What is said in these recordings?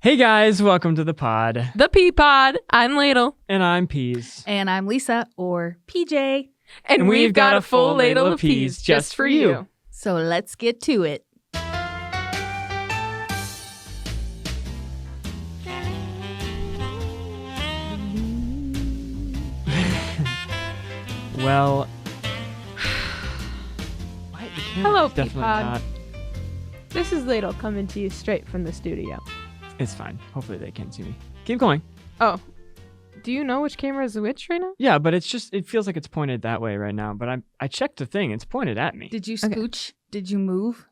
Hey guys, welcome to the pod. The Pea Pod. I'm Ladle. And I'm Peas. And I'm Lisa, or PJ. And we've got a full ladle of peas just for you. So let's get to it. Well, Hello, Pea definitely Pod. not. This is Ladle coming to you straight from the studio. It's fine. Hopefully they can't see me. Keep going. Oh, do you know which camera is which right now? Yeah, but it feels like it's pointed that way right now. But I checked the thing. It's pointed at me. Did you scooch? Did you move?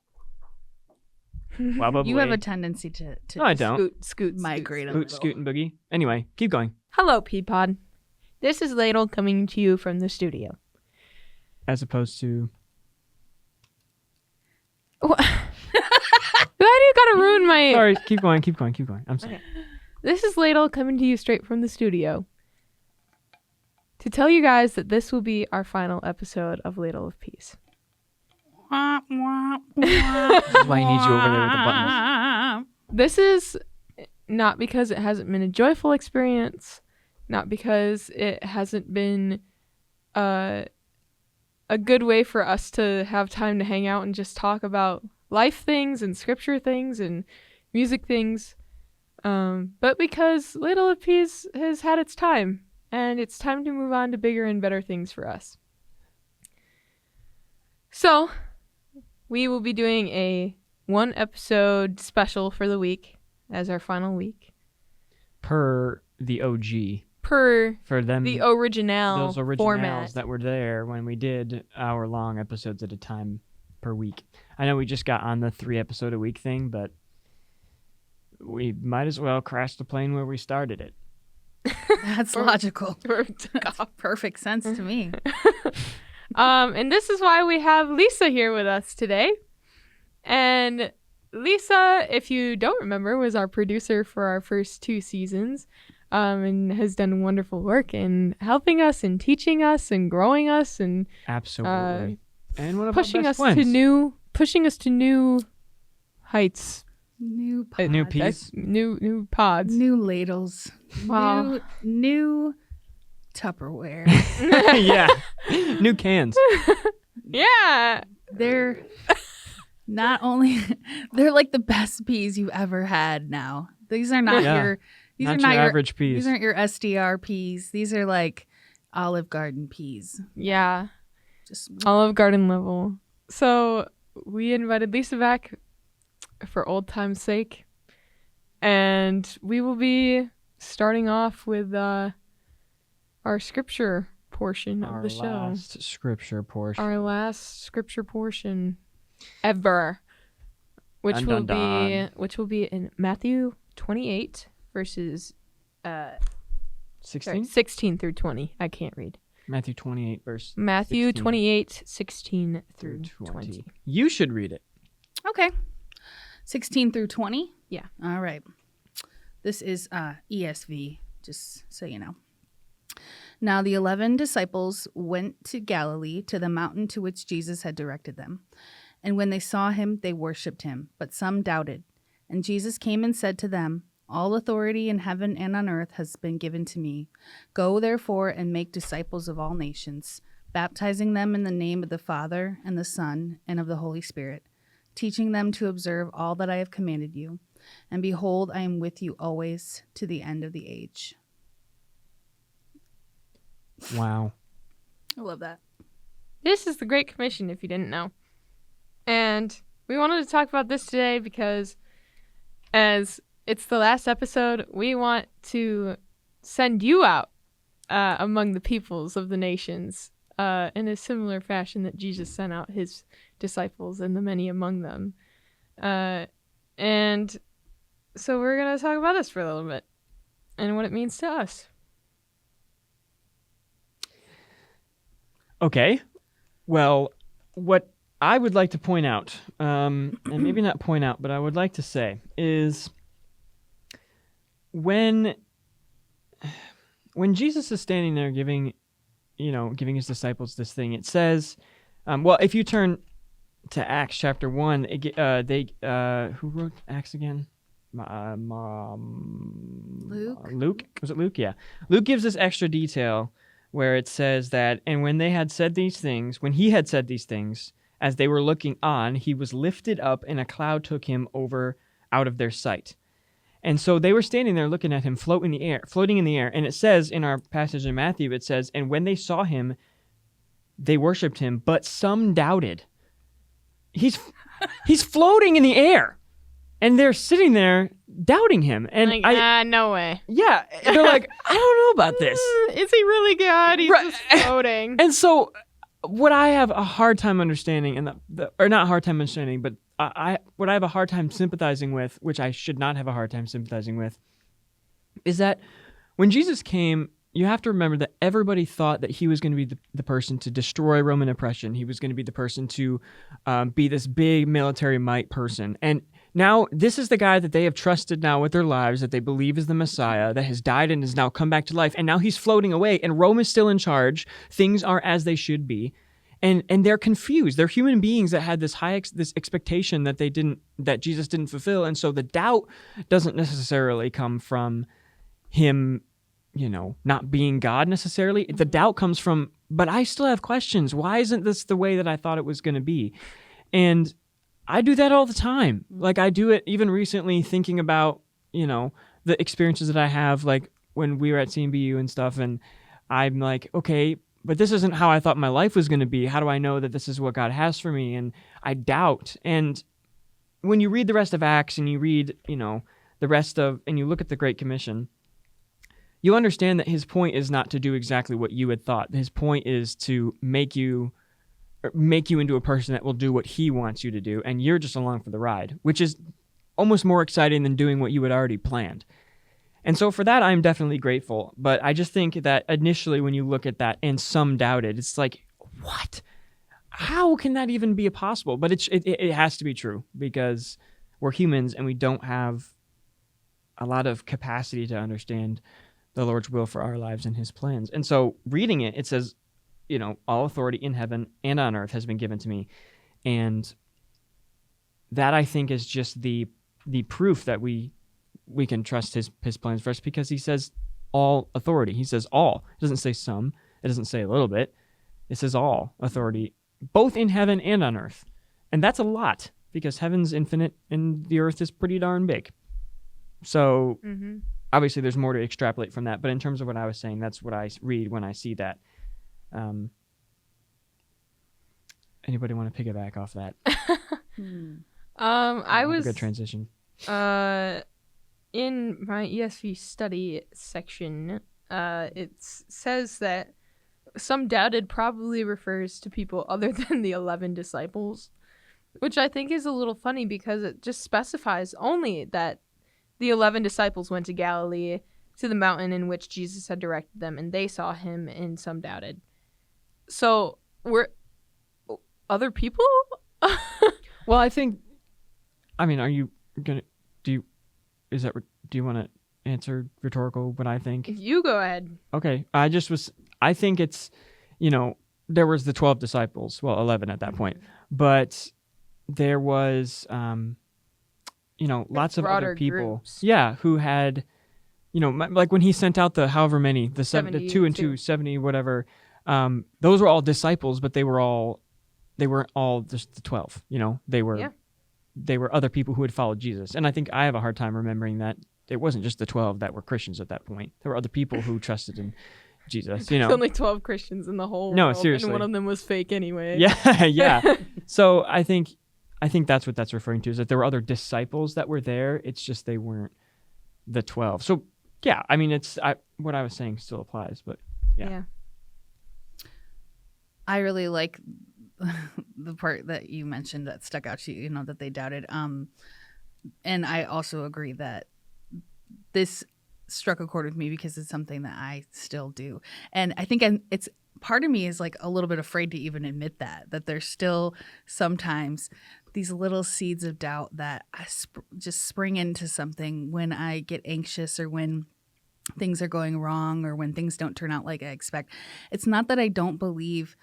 Probably. You have a tendency to No, I don't. Scoot, migrate a Boot, little. scoot, and boogie. Anyway, keep going. Hello, Pea Pod. This is Ladle coming to you from the studio. As opposed to... Why do you gotta ruin my... Sorry, keep going. I'm sorry. Okay. This is Ladle coming to you straight from the studio to tell you guys that this will be our final episode of Ladle of Peas. This is why I need you over there with the buttons. This is not because it hasn't been a joyful experience, not because it hasn't been a good way for us to have time to hang out and just talk about life things and scripture things and music things, but because Ladle of Peas has had its time, and it's time to move on to bigger and better things for us. So, we will be doing a 1-episode special for the week as our final week. Per the OG. Per For them, the original those originals format. that were there when we did hour-long episodes at a time per week. I know we just got on the 3-episode-a-week thing, but we might as well crash the plane where we started it. That's logical. Makes perfect sense to me. And this is why we have Lisa here with us today. And Lisa, if you don't remember, was our producer for our first 2 seasons, and has done wonderful work in helping us and teaching us and growing us and Absolutely. And one of pushing our us best friends. to new heights, New pod. New peas. new pods. New ladles. Wow. New Tupperware. Yeah. New cans. Yeah. They're not only... They're like the best peas you've ever had now. These are not Yeah. your... These Not are not your your average peas. These aren't your SDR peas. These are like Olive Garden peas. Yeah. Just Olive Garden level. So we invited Lisa back for old time's sake, and we will be starting off with our scripture portion of the show. Our last scripture portion. Our last scripture portion ever, which Dun, dun, will be in Matthew 28 verses 16? 16 through 20. I can't read. Matthew 28, verse Matthew 16 28, 16 through 20. You should read it. okay. 16 through 20? Yeah. All right. This is ESV, just so you know. Now the 11 disciples went to Galilee, to the mountain to which Jesus had directed them. And when they saw him, they worshipped him, but some doubted. And Jesus came and said to them, "All authority in heaven and on earth has been given to me. Go, therefore, and make disciples of all nations, baptizing them in the name of the Father and the Son and of the Holy Spirit, teaching them to observe all that I have commanded you. And behold, I am with you always to the end of the age." Wow. I love that. This is the Great Commission, if you didn't know. And we wanted to talk about this today because as it's the last episode, we want to send you out among the peoples of the nations in a similar fashion that Jesus sent out his disciples and the many among them. And so we're going to talk about this for a little bit and what it means to us. Okay. Well, what I would like to point out, and maybe not point out, but I would like to say, is when Jesus is standing there giving his disciples this thing, it says, well, if you turn to Acts chapter 1, who wrote Acts again? Luke? Was it Luke? Yeah. Luke gives this extra detail where it says that, and when he had said these things, as they were looking on, he was lifted up, and a cloud took him over out of their sight. And so they were standing there looking at him floating in the air. And it says in our passage in Matthew, it says, and when they saw him, they worshipped him, but some doubted. He's floating in the air, and they're sitting there doubting him. And no way. Yeah, they're like, I don't know about this. Is he really God? He's Right. just floating. And so what I have a hard time understanding, or not hard time understanding, but what I have a hard time sympathizing with, which I should not have a hard time sympathizing with, is that when Jesus came, you have to remember that everybody thought that he was going to be the person to destroy Roman oppression. He was going to be the person to be this big military might person. And now this is the guy that they have trusted now with their lives, that they believe is the Messiah, that has died and has now come back to life. And now he's floating away, and Rome is still in charge. Things are as they should be. And they're confused. They're human beings that had this this expectation that Jesus didn't fulfill. And so the doubt doesn't necessarily come from him, not being God necessarily. The doubt comes from, but I still have questions. Why isn't this the way that I thought it was going to be? And I do that all the time. Like, I do it even recently, thinking about, the experiences that I have, like when we were at CMBU and stuff. And I'm like, okay, but this isn't how I thought my life was going to be. How do I know that this is what God has for me? And I doubt. And when you read the rest of Acts, and you read, and you look at the Great Commission, you understand that his point is not to do exactly what you had thought. His point is to make you into a person that will do what he wants you to do, and you're just along for the ride, which is almost more exciting than doing what you had already planned. And so for that, I'm definitely grateful. But I just think that initially when you look at that and some doubted, it's like, what? How can that even be possible? But it has to be true, because we're humans and we don't have a lot of capacity to understand the Lord's will for our lives and his plans. And so reading it, it says, all authority in heaven and on earth has been given to me. And that, I think, is just the proof that we can trust his plans for us, because he says all authority. He says all. It doesn't say some. It doesn't say a little bit. It says all authority, both in heaven and on earth. And that's a lot, because heaven's infinite and the earth is pretty darn big. So obviously there's more to extrapolate from that. But in terms of what I was saying, that's what I read when I see that. Anybody want to piggyback off that? I was a good transition. In my ESV study section, it says that some doubted probably refers to people other than the 11 disciples, which I think is a little funny, because it just specifies only that the 11 disciples went to Galilee, to the mountain in which Jesus had directed them, and they saw him, and some doubted. So were other people? Well, are you gonna do you want to answer rhetorical what I think? You go ahead. Okay. I think it's, there was the 12 disciples, well, 11 at that point, but there was, lots of other people. Groups. Yeah. Who had, like when he sent out the however many, the 2 and 2, 70, whatever, those were all disciples, but they weren't all just the 12, they were other people who had followed Jesus. And I think I have a hard time remembering that it wasn't just the 12 that were Christians at that point. There were other people who trusted in Jesus, There's only 12 Christians in the whole No, world, seriously. and one of them was fake anyway. Yeah. So I think that's what that's referring to, is that there were other disciples that were there. It's just they weren't the 12. So yeah, what I was saying still applies, but yeah. I really like the part that you mentioned that stuck out to you, that they doubted. And I also agree that this struck a chord with me, because it's something that I still do. And I think it's part of me is like a little bit afraid to even admit that there's still sometimes these little seeds of doubt that I just spring into something when I get anxious, or when things are going wrong, or when things don't turn out like I expect. It's not that I don't believe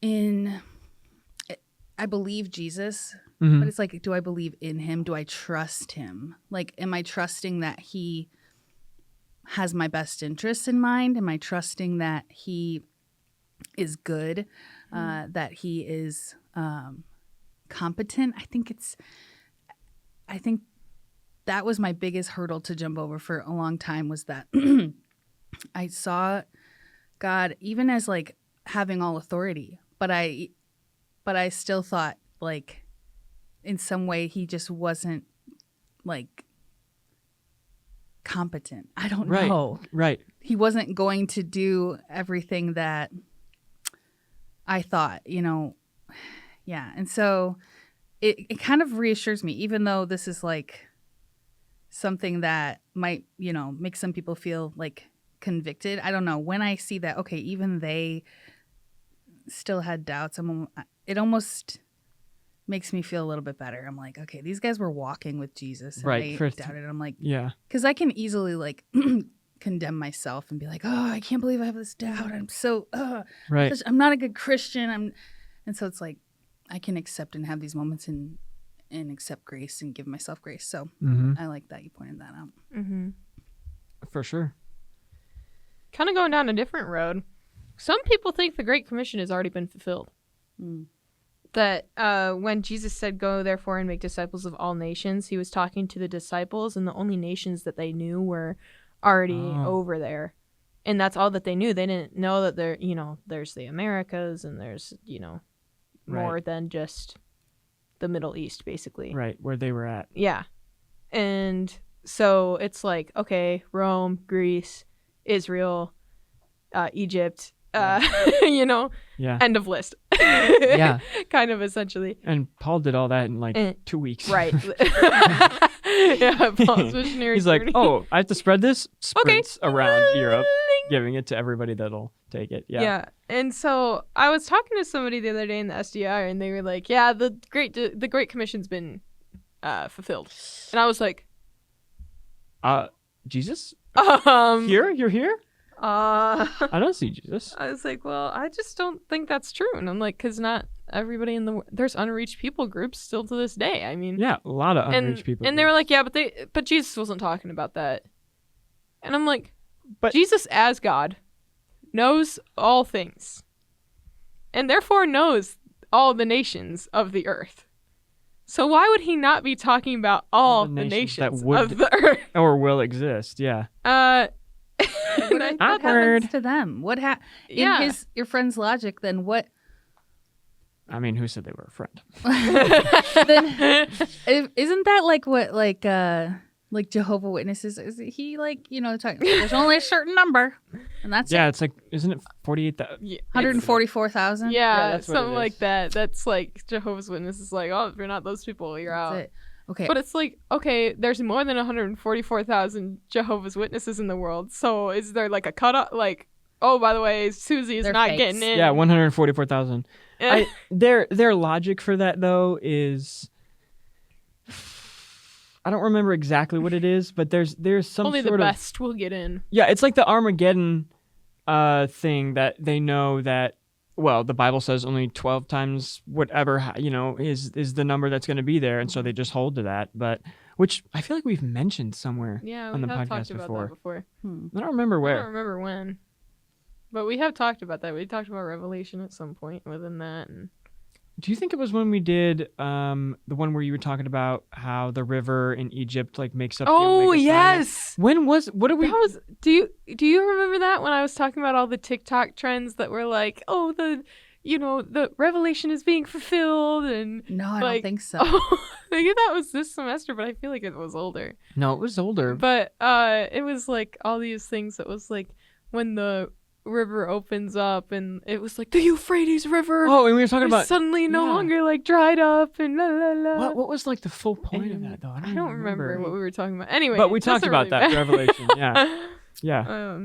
I believe Jesus, Mhm. But it's like, do I believe in him? Do I trust him? Like, am I trusting that he has my best interests in mind? Am I trusting that he is good? That he is competent? I think that was my biggest hurdle to jump over for a long time, was that I saw God even as like having all authority, but I still thought like in some way he just wasn't like competent. I don't Right. know. Right. He wasn't going to do everything that I thought, Yeah. And so it kind of reassures me, even though this is like something that might, make some people feel like convicted. I don't know. When I see that, okay, even they still had doubts, it almost makes me feel a little bit better. I'm like, okay, these guys were walking with Jesus and Right. they doubted. I'm like, Yeah. because I can easily like condemn myself and be like, oh, I can't believe I have this doubt. I'm so, Right. I'm not a good Christian. And so it's like, I can accept and have these moments and accept grace and give myself grace. So Mm-hmm. I like that you pointed that out. Mm-hmm. For sure. Kind of going down a different road. Some people think the Great Commission has already been fulfilled. Mm. That when Jesus said, "Go therefore and make disciples of all nations," he was talking to the disciples, and the only nations that they knew were already over there, and that's all that they knew. They didn't know that there's the Americas and there's more than just the Middle East, basically. Right. Where they were at. Yeah, and so it's like, okay, Rome, Greece, Israel, Egypt. Yeah. End of list. Yeah. Kind of essentially. And Paul did all that in like 2 weeks. Right. Yeah, Paul's missionary He's like, journey. oh, I have to spread this? Okay. Sprints around Europe, giving it to everybody that'll take it. Yeah. Yeah. And so I was talking to somebody the other day in the SDR, and they were like, yeah, the Great Commission's been fulfilled. And I was like, Jesus? Here? You're here? I don't see Jesus. I was like, well, I just don't think that's true. And I'm like, because not everybody there's unreached people groups still to this day. I mean, Yeah, a lot of unreached people. And they were like, yeah, but Jesus wasn't talking about that. And I'm like, But- Jesus as God knows all things, and therefore knows all the nations of the earth. So why would he not be talking about all the nations that would of the earth? or will exist. Yeah. And I thought What happens to them? In your friend's logic, then what? I mean, who said they were a friend? Then isn't that like what like Jehovah Witnesses? Is he like talking? There's only a certain number, and that's Yeah, it's like, isn't it 48,000? Yeah, 144,000. yeah, that's what something it like is. that. That's like Jehovah's Witnesses, like, oh, if you're not those people, you're out. That's it. Okay, But it's like, okay, there's more than 144,000 Jehovah's Witnesses in the world. So is there like a cutoff? Like, oh, by the way, Susie is They're not fakes. getting in. Yeah, 144,000. Their logic for that though is, I don't remember exactly what it is, but there's some Only sort the of best will get in. Yeah, it's like the Armageddon thing that they know that, well, the Bible says only 12 times whatever, is the number that's going to be there. And so they just hold to that. But which I feel like we've mentioned somewhere Yeah, on we the have podcast talked about before. that before. I don't remember I don't where. remember when. But we have talked about that. We talked about Revelation at some point within that. And Do you think it was when we did the one where you were talking about how the river in Egypt like makes up the oh, Omega yes! When was, what did we, That was, do you remember that when I was talking about all the TikTok trends that were like, oh, the Revelation is being fulfilled, and no, I like, don't think so. oh, I think that was this semester, but I feel like it was older. no, it was older. But it was like all these things that was like when the river opens up, and it was like the Euphrates River Oh, and we were talking is about, suddenly no yeah. longer like dried up and la la la. what was like the full point of that though? I I don't remember what we were talking about. Anyway, But we it talked doesn't about really that, matter. Revelation, yeah. Yeah.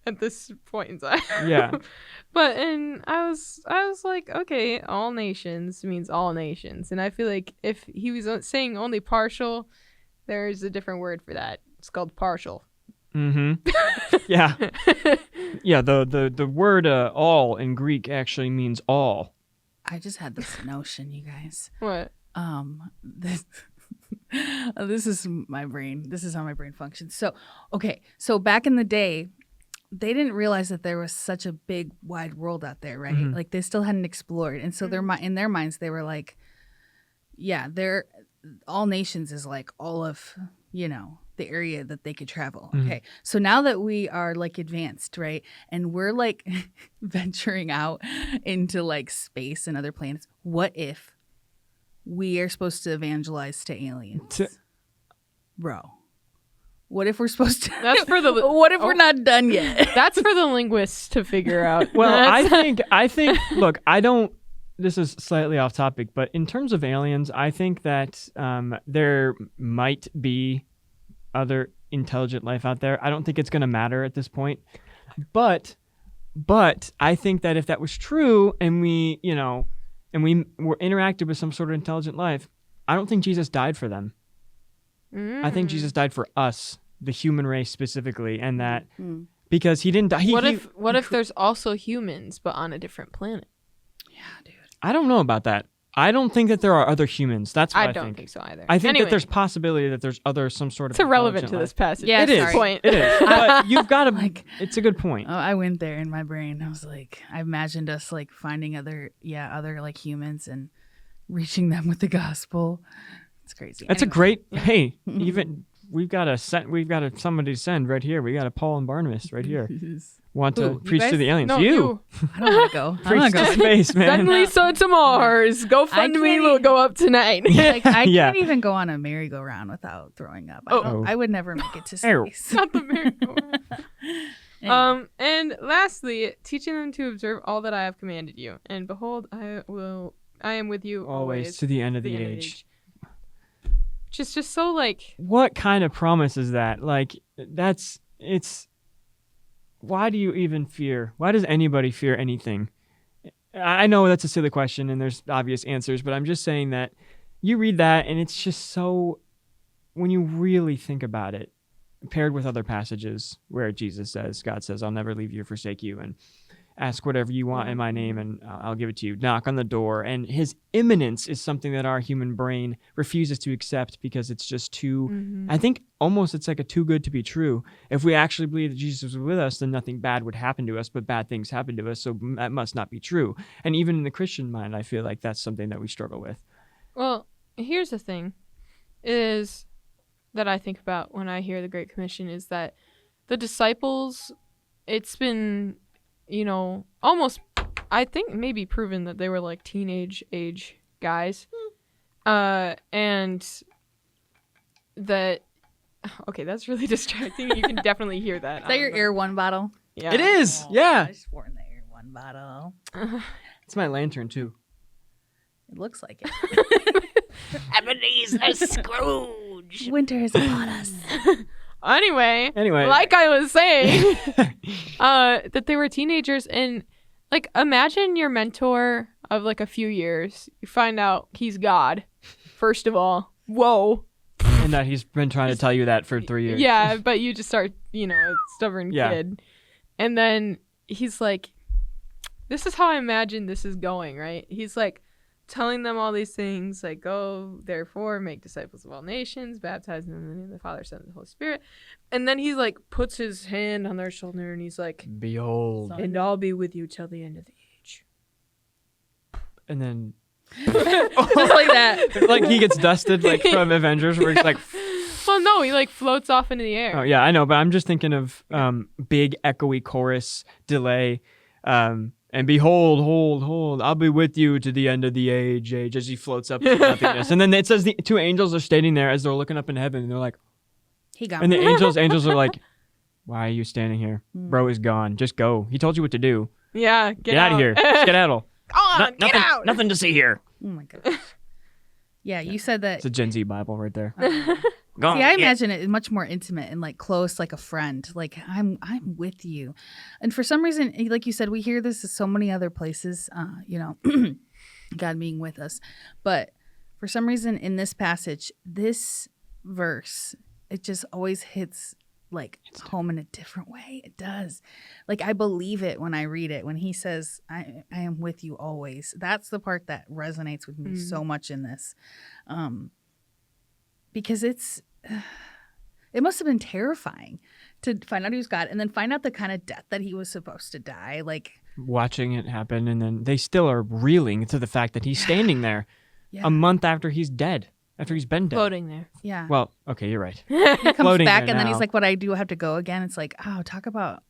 At this point in time. Yeah. But and I was like, okay, all nations means all nations, and I feel like if he was saying only partial, there's a different word for that. It's called partial. Mm-hmm. Yeah. Yeah, the word all in Greek actually means all. I just had this notion, you guys. What? This this is my brain. This is how my brain functions. So, okay. So back in the day, they didn't realize that there was such a big, wide world out there, right? Mhm. Like they still hadn't explored, and so in their minds, they were like, yeah, they're all nations is like all of the area that they could travel. Mhm. Okay, so now that we are like advanced, right, and we're like venturing out into like space and other planets, what if we are supposed to evangelize to aliens, bro? What if we're supposed to? That's for the. What if we're not done yet? That's for the linguists to figure out. Well, That's- I think. Look, I don't. This is slightly off topic, but in terms of aliens, I think that there might be other intelligent life out there. I don't think it's going to matter at this point, but I think that if that was true, and we were interacted with some sort of intelligent life, I don't think Jesus died for them. I think Jesus died for us, the human race specifically, and that because he didn't die. What if there's also humans but on a different planet? Yeah, dude. I don't know about that. I don't think that there are other humans. That's what I don't think so either. I think Anyway, that there's possibility that there's some sort of. it's irrelevant to intelligent this passage. Yeah, life. It is. sorry. Point. It is. But you've got to. Like- It's a good point. Oh, I went there in my brain. I was like, I imagined us like finding other like humans and reaching them with the gospel. It's crazy. That's a Anyway. great. Hey, even we've got somebody to send right here. We got a Paul and Barnabas right here. Want to Who, you preach to guys? the aliens? No, you I don't want to go. I'm preach not to going. space, man. Send Lisa to Mars. Go fund me. can't We'll go up tonight. Like, I Yeah. can't even go on a merry-go-round without throwing up. Oh. I would never make it to Ow. space. Not the merry-go-round. Anyway. And lastly, teaching them to observe all that I have commanded you. And behold, I am with you Always to the end of the end of age. Just so like, What kind of promise is that? Like, it's. Why do you even fear? Why does anybody fear anything? I know that's a silly question and there's obvious answers, but I'm just saying that you read that and it's just so, when you really think about it, paired with other passages where God says, I'll never leave you or forsake you, and ask whatever you want in my name and I'll give it to you. Knock on the door. And his imminence is something that our human brain refuses to accept because it's just too, I think almost it's like a too good to be true. If we actually believe that Jesus was with us, then nothing bad would happen to us, but bad things happen to us. So that must not be true. And even in the Christian mind, I feel like that's something that we struggle with. well, here's the thing is that I think about when I hear the Great Commission is that the disciples, it's been, almost, I think maybe proven that they were like teenage age guys. And that, okay, that's really distracting. You can definitely hear that. Is that your ear one bottle? Yeah. It is. Oh, Yeah. I swore in the ear one bottle. It's my lantern too. It looks like it. Ebenezer Scrooge. Winter is upon us. Anyway, like I was saying, that they were teenagers, and like imagine your mentor of like a few years. You find out he's God. First of all, whoa. And that he's been trying to tell you that for 3 years. Yeah, but you just start, a stubborn Yeah. kid. And then he's like, this is how I imagine this is going, right? He's like telling them all these things, like, go, therefore, make disciples of all nations, baptize them in the name of the Father, Son, and the Holy Spirit. And then he like puts his hand on their shoulder and he's like, Behold. and I'll be with you till the end of the age. And then Just like that. like he gets dusted like from Avengers where he's like, Well, no, he like floats off into the air. oh yeah, I know, but I'm just thinking of big echoey chorus delay, and behold, hold, I'll be with you to the end of the age, as he floats up to nothingness. And then it says the two angels are standing there as they're looking up in heaven, and they're like, He got and me. the angels are like, why are you standing here? Bro is gone. Just go. He told you what to do. Yeah, Get out of here. Skedaddle. Come on, get out. Nothing to see here. Oh my god. Yeah, you said that. It's a Gen Z Bible right there. See, I imagine it much more intimate and like close, like a friend. Like I'm with you. And for some reason, like you said, we hear this in so many other places. God being with us, but for some reason in this passage, this verse, it just always hits like home in a different way. It does. Like, I believe it when I read it. When he says, I am with you always. That's the part that resonates with me so much in this. Because it must have been terrifying to find out he was God and then find out the kind of death that he was supposed to die. Like, watching it happen, and then they still are reeling to the fact that he's standing there a month after he's dead, after he's been dead. Floating there. Yeah. Well, okay, you're right. He comes Floating back there and then now. he's like, "What, I do have to go again?" It's like, oh, talk about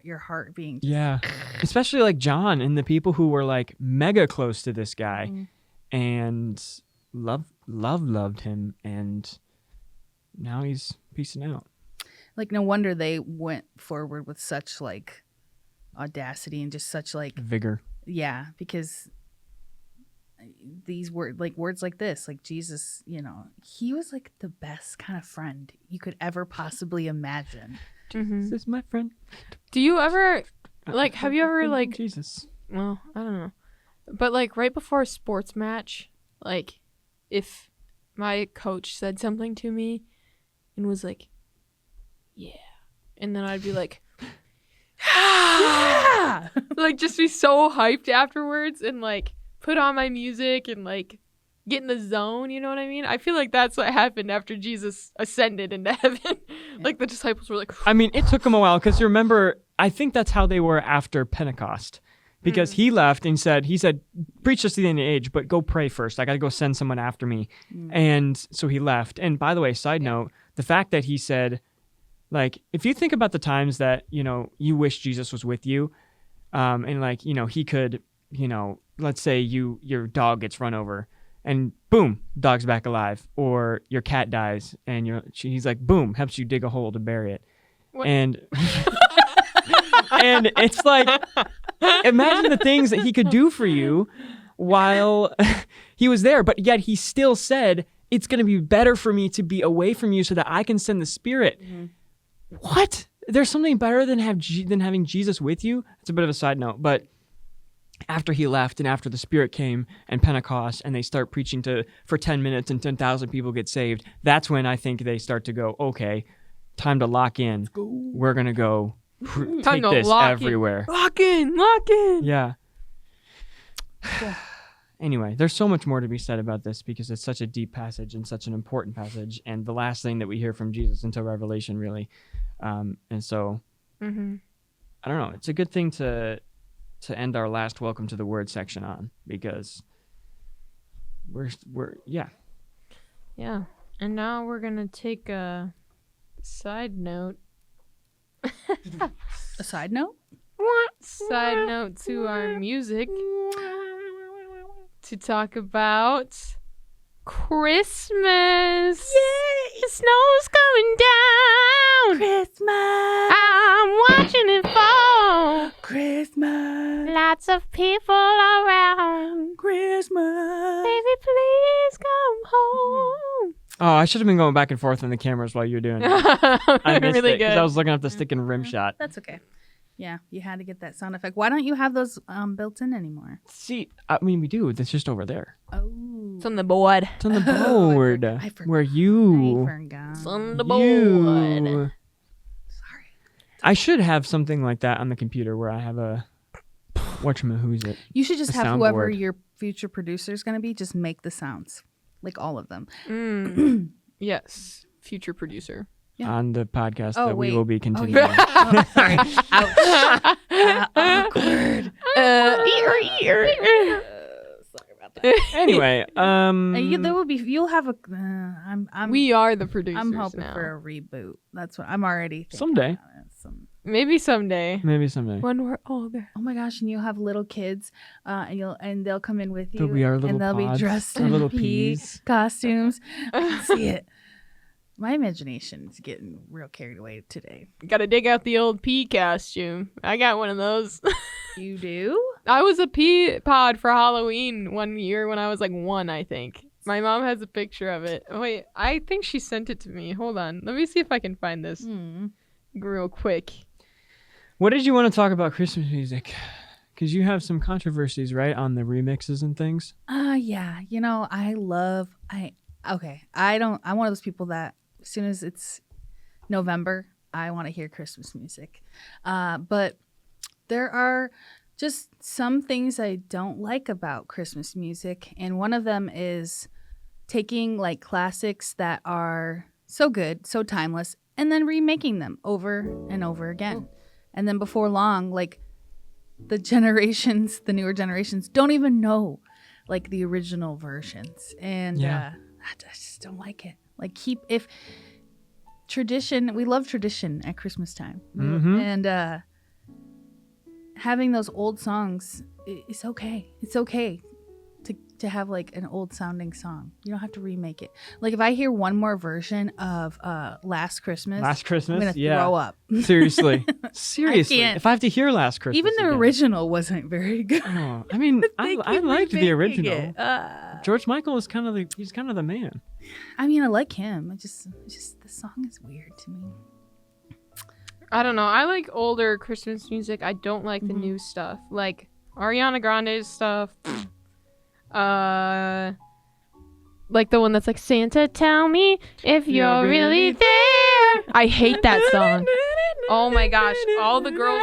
your heart being. Yeah. Especially like John and the people who were like mega close to this guy and loved him, and now he's peacing out. Like, no wonder they went forward with such like audacity and just such like Vigor. yeah, because these words like this, like Jesus, you know, he was like the best kind of friend you could ever possibly imagine. This is my friend. Do you ever, like, have you ever, like, Jesus. well, I don't know, but like right before a sports match, like if my coach said something to me and was like, yeah, and then I'd be like, Yeah. like just be so hyped afterwards and like put on my music and like get in the zone, you know what I mean? I feel like that's what happened after Jesus ascended into heaven. Like the disciples were like, I mean, it took him a while because remember, I think that's how they were after Pentecost. Because he left and he said, preach us to the end of the age, but go pray first. I got to go send someone after me. And so he left. And by the way, side note, the fact that he said, like, if you think about the times that, you know, you wish Jesus was with you, and like, you know, he could, you know, let's say your dog gets run over and boom, dog's back alive, or your cat dies and he's like, boom, helps you dig a hole to bury it. What? And and it's like, imagine the things that he could do for you while he was there, but yet he still said, it's going to be better for me to be away from you so that I can send the Spirit. What? There's something better than having Jesus with you? It's a bit of a side note, but after he left and after the Spirit came and Pentecost and they start preaching for 10 minutes and 10,000 people get saved, that's when I think they start to go, okay, time to lock in. We're going to go take this everywhere. Lock in. Yeah. Anyway, there's so much more to be said about this because it's such a deep passage and such an important passage, and the last thing that we hear from Jesus until Revelation, really. And so, I don't know. It's a good thing to end our last Welcome to the Word section on because we're Yeah. And now we're gonna take a side note. A side note? Side note to our music to talk about Christmas. Yay! Snow's coming down. Christmas. I'm watching it fall. Christmas. Lots of people around. Christmas. Baby, please come home. Oh, I should have been going back and forth on the cameras while you were doing it. I missed really it because good. I was looking at the stick and rim shot. That's okay. Yeah, you had to get that sound effect. Why don't you have those built in anymore? See, I mean, we do. It's just over there. Oh. It's on the board. It's on the board. I forgot. Where you... I forgot. It's on the board. You... Sorry. I should have something like that on the computer where I have a... who's it? You should just A have whoever soundboard. your future producer is going to be, just make the sounds. Like all of them. Yes, future producer. Yeah. On the podcast Oh, that we wait. will be Oh, continuing. yeah. Oh, sorry. Ouch. Awkward. Sorry about that. Anyway, There will be. You'll have a. I'm. We are the producers I'm hoping now. for a reboot. That's what I'm already thinking Someday. about it. Maybe someday. maybe someday. When we're older. Oh my gosh! And you'll have little kids, and they'll come in with you, They'll be our little and they'll pods, be dressed our in little pea peas. costumes. I can see it. My imagination's getting real carried away today. Gotta dig out the old pea costume. I got one of those. You do? I was a Pea Pod for Halloween one year when I was like 1, I think. My mom has a picture of it. Wait, I think she sent it to me. Hold on. Let me see if I can find this real quick. What did you want to talk about Christmas music? Because you have some controversies, right, on the remixes and things. Yeah. You know, I'm one of those people that as soon as it's November, I want to hear Christmas music. But there are just some things I don't like about Christmas music. And one of them is taking like classics that are so good, so timeless, and then remaking them over and over again. And then before long, like the newer generations don't even know like the original versions. And I just don't like it. Like if tradition, we love tradition at Christmas time. Mm-hmm. And having those old songs is okay. It's okay to have like an old sounding song. You don't have to remake it. Like if I hear one more version of Last Christmas, I'm gonna throw up. Seriously. can't. If I have to hear Last Christmas Even the again. original wasn't very good. Oh, I mean, I liked the original. George Michael is kind of the man. I mean, I like him. I just the song is weird to me. I don't know. I like older Christmas music. I don't like the new stuff. Like Ariana Grande's stuff. Like the one that's like, Santa, tell me if you're really there. I hate that song. Oh my gosh. All the girls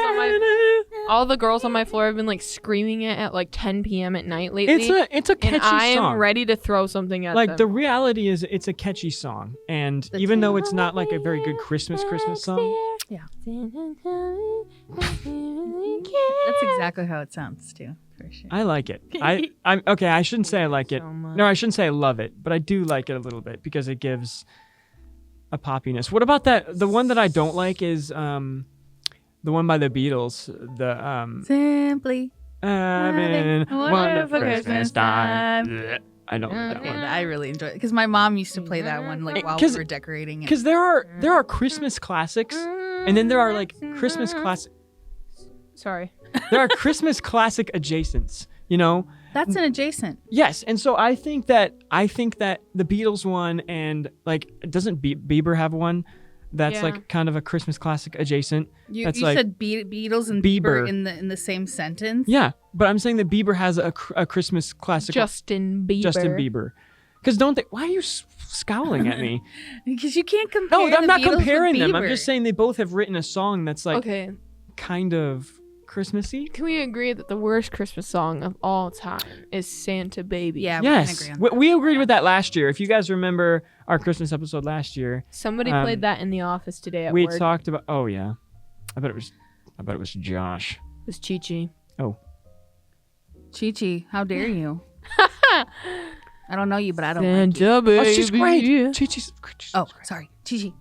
on my floor have been like screaming it at like 10 p.m. at night lately. It's a catchy and I song. am ready to throw something at like them. the reality is it's a catchy song, and even though it's not like a very good Christmas song, Yeah. That's exactly how it sounds too. For sure. I like it. I'm okay. I shouldn't say I like it. So much. No, I shouldn't say I love it, but I do like it a little bit because it gives a poppiness. What about that? The one that I don't like is the one by the Beatles. The Simply having wonderful Christmas Christmas time. time. Blech. I don't like that one. I really enjoy it because my mom used to play that one like while we were decorating it. Because there are Christmas classics, and then there are like Christmas classic. Sorry. There are Christmas classic adjacents. You know. That's an adjacent. Yes, and so I think that the Beatles one and like doesn't Bieber have one that's like kind of a Christmas classic adjacent? You like, said Beatles and Bieber in the same sentence. Yeah, but I'm saying that Bieber has a Christmas classic. Justin Bieber. Because don't they? Why are you scowling at me? Because you can't compare. No, I'm not Beatles comparing with them. Bieber. I'm just saying they both have written a song that's like Okay. kind of Christmassy. Can we agree that the worst Christmas song of all time is Santa Baby? Yeah. Yes, we can agree on we agreed with that last year. If you guys remember our Christmas episode last year, Somebody played that in the office today at we work. talked about. Oh yeah, I bet it was Josh. It was Chi-Chi. Oh, Chi-Chi, how dare you? I don't know you, but I don't like you. Santa Baby. oh, she's great. Chi-Chi's Oh, sorry. Chi-Chi,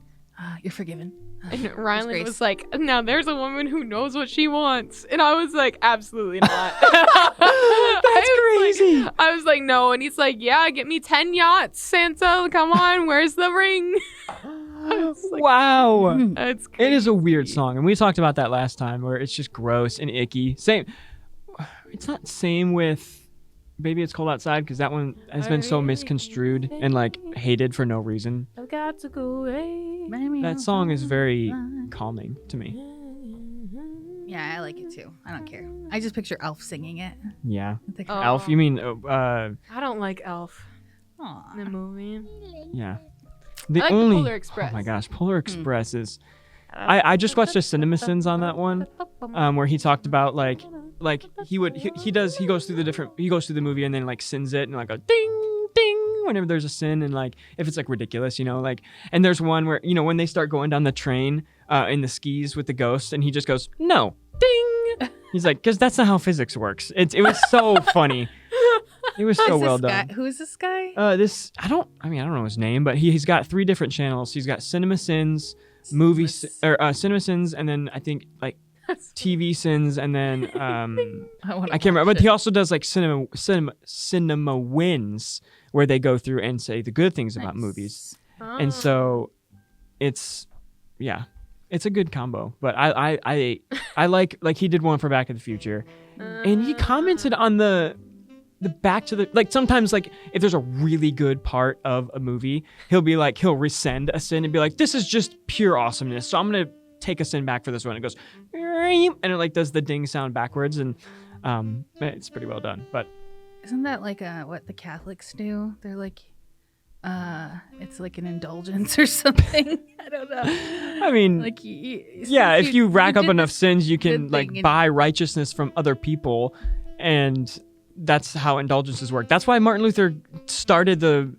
you're forgiven. And Rylan Grace. was like, now there's a woman who knows what she wants. And I was like, absolutely not. That's crazy. I was like, no. And he's like, yeah, get me 10 yachts, Santa. Come on, where's the ring? Like, Wow. That's It crazy. is a weird song, and we talked about that last time, where it's just gross and icky. Same. It's not same with Baby It's Cold Outside, because that one has been so misconstrued and like hated for no reason. I've got to go away. That song is very calming to me. Yeah, I like it too. I don't care. I just picture Elf singing it. Yeah. Like, Oh. Elf, you mean I don't like Elf, aw. the movie. yeah. I like the Polar Express. Oh my gosh, Polar Express is. I just watched the CinemaSins on that one, where he talked about like he goes through the movie and then like sins it and like a ding ding whenever there's a sin, and like if it's like ridiculous, you know, like, and there's one where, you know, when they start going down the train in the skis with the ghost, and he just goes no ding. He's like, because that's not how physics works. It was so funny. It was so well done. Who is this guy? I don't know his name, but he's got 3 different channels. He's got CinemaSins, CinemaSins, and then I think like TV Sins, and then I can't remember. But he also does like cinema wins, where they go through and say the good things about movies. And so it's a good combo. But I like he did one for Back to the Future, and he commented on the Back to the, like, sometimes like if there's a really good part of a movie, he'll rescind a sin and be like, this is just pure awesomeness, so I'm gonna take a sin back for this one. It goes and it like does the ding sound backwards, and it's pretty well done. But Isn't that like what the Catholics do? They're like, it's like an indulgence or something. I don't know. I mean, Like, yeah, if you rack up did enough this sins, you can good like thing and- buy righteousness from other people, and that's how indulgences work. That's why Martin Luther started the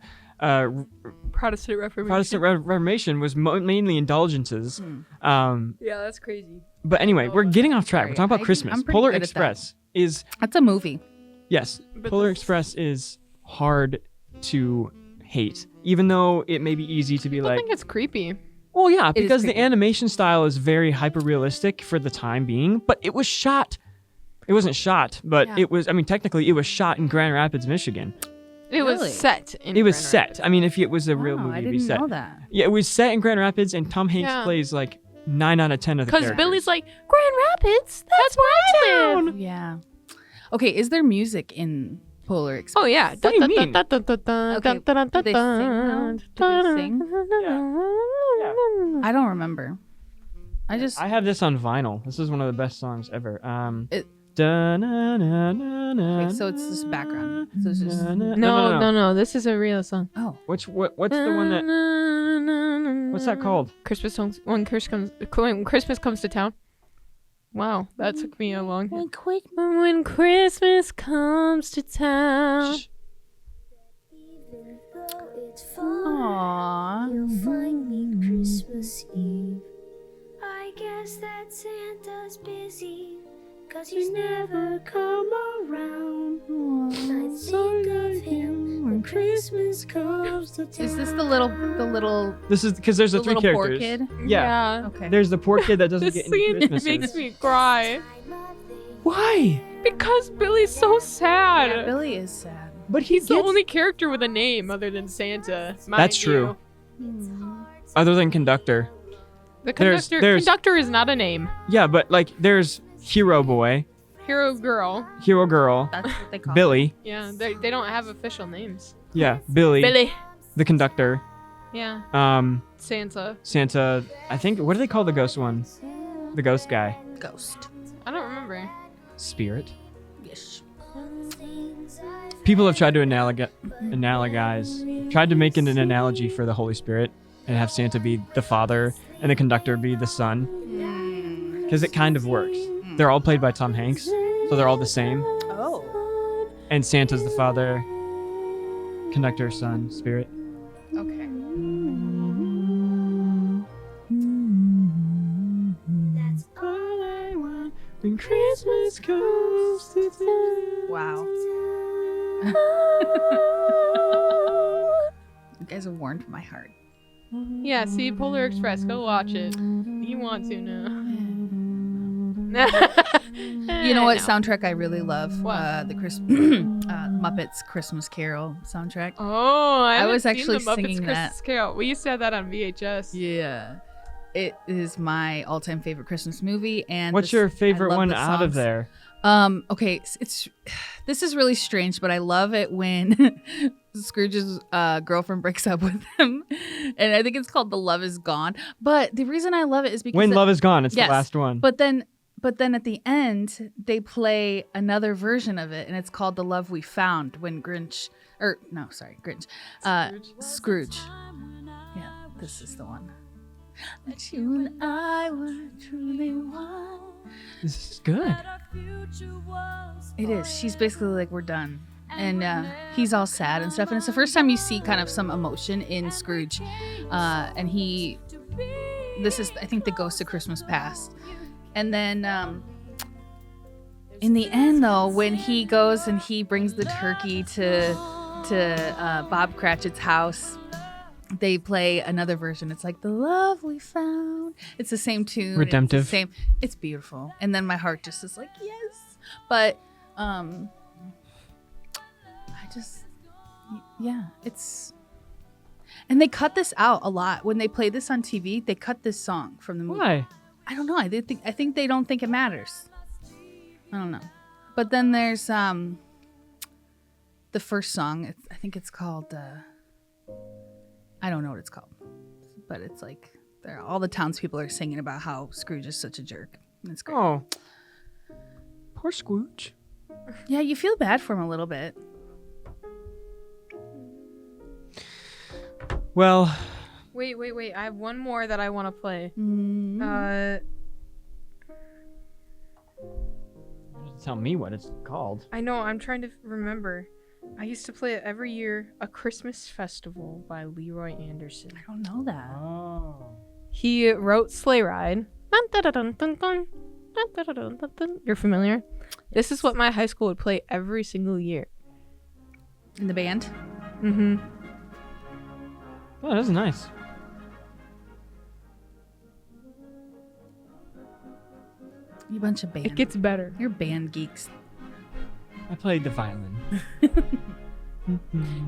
Protestant Reformation. Protestant Reformation was mainly indulgences. Yeah, that's crazy. But anyway, we're getting off track. Sorry, We're talking about I'm Christmas. pretty Polar good at that. Express is That's a movie. yes. But Polar this- Express is hard to hate, even though it may be easy to be I like, think it's creepy. well, yeah, is because the creepy. animation style is very hyper realistic for the time being. But it was shot. It wasn't shot, but Yeah. it was. I mean, technically, it was shot in Grand Rapids, Michigan. It was Really? set in It was Grand set. Rapids. I mean, if it was a real Wow, movie, I it'd be didn't set. know that. Yeah, it was set in Grand Rapids, and Tom Hanks Yeah. plays like 9 out of 10 of the Because characters. Billy's like, Grand Rapids? That's my town. Yeah. Okay, is there music in Polar Express? Oh, yeah. What do you mean? Okay, do they sing though? Do they sing? I don't remember. I have this on vinyl. This is one of the best songs ever. It- Okay, so it's just background. So it's just No. This is a real song. oh. What's the one that? What's that called? Christmas songs. When Christmas comes to town. Wow, that took me a long time. When Christmas comes to town. Shh. Even though it's far, Aww. you'll find me Christmas Eve. I guess that Santa's busy, 'cause he's never come around. I think of him when Christmas comes to town. Is this the little This is because there's the the three little poor characters. kid? Yeah. Okay. There's the poor kid that doesn't This get any scene Christmases. makes me cry. Why? Because Billy's so sad. Yeah, Billy is sad. But He's the only character with a name other than Santa. mind That's true. you. Other than conductor. The There's- conductor is not a name. Yeah, but like there's Hero Boy, Hero girl. Hero Girl, That's what they call Billy. Yeah, they don't have official names. Yeah, Billy. Billy. The conductor. Yeah. Santa. Santa. I think. What do they call the ghost one? The ghost guy. it. Ghost. I don't remember. Spirit. Yes. People have tried to tried to make it an analogy for the Holy Spirit and have Santa be the father and the conductor be the son. Because it kind of works. They're all played by Tom Hanks, so they're all the same. Oh. And Santa's the father, conductor, son, spirit. Okay. That's All I want when Christmas comes to town. Wow. You guys have warmed my heart. Yeah, see Polar Express. Go watch it. You want to now. You know what soundtrack I really love? What? The Muppets Christmas Carol soundtrack. Oh, I was haven't seen actually the Muppets singing Christmas that. Carol. We used to have that on VHS. Yeah. It is my all-time favorite Christmas movie. And What's this- your I favorite love one the out of songs. there? Okay, this is really strange, but I love it when Scrooge's girlfriend breaks up with him, and I think it's called "The Love Is Gone." But the reason I love it is because When Love Is Gone, it's Yes, the last one. But then at the end, they play another version of it, and it's called "The Love We Found." When Grinch, Scrooge. Yeah, this is the one. That you and I were truly one. This is good. It is. She's basically like, we're done. And he's all sad and stuff. And it's the first time you see kind of some emotion in Scrooge. And this is, I think, the Ghost of Christmas Past. And then in the end, though, when he goes and he brings the turkey to Bob Cratchit's house, they play another version. It's like the love we found. It's the same tune. Redemptive. It's the same. It's beautiful. And then my heart just is like, yes. But it's. And they cut this out a lot when they play this on TV. They cut this song from the movie. Why? I don't know. I think they don't think it matters. I don't know. But then there's the first song. I think it's called. I don't know what it's called, but it's like all the townspeople are singing about how Scrooge is such a jerk. And it's great. Oh. Poor Scrooge. Yeah, you feel bad for him a little bit. Well, Wait. I have one more that I want to play. tell me what it's called. I know, I'm trying to remember. I used to play it every year. A Christmas Festival by Leroy Anderson. I don't know that. Oh. He wrote Sleigh Ride. Dun, dun, dun, dun, dun, dun. Dun, dun, dun, dun, dun, dun. You're familiar? This is what my high school would play every single year. In the band? Mm-hmm. Oh, that's nice. You bunch of band. It gets better. You're band geeks. I played the violin.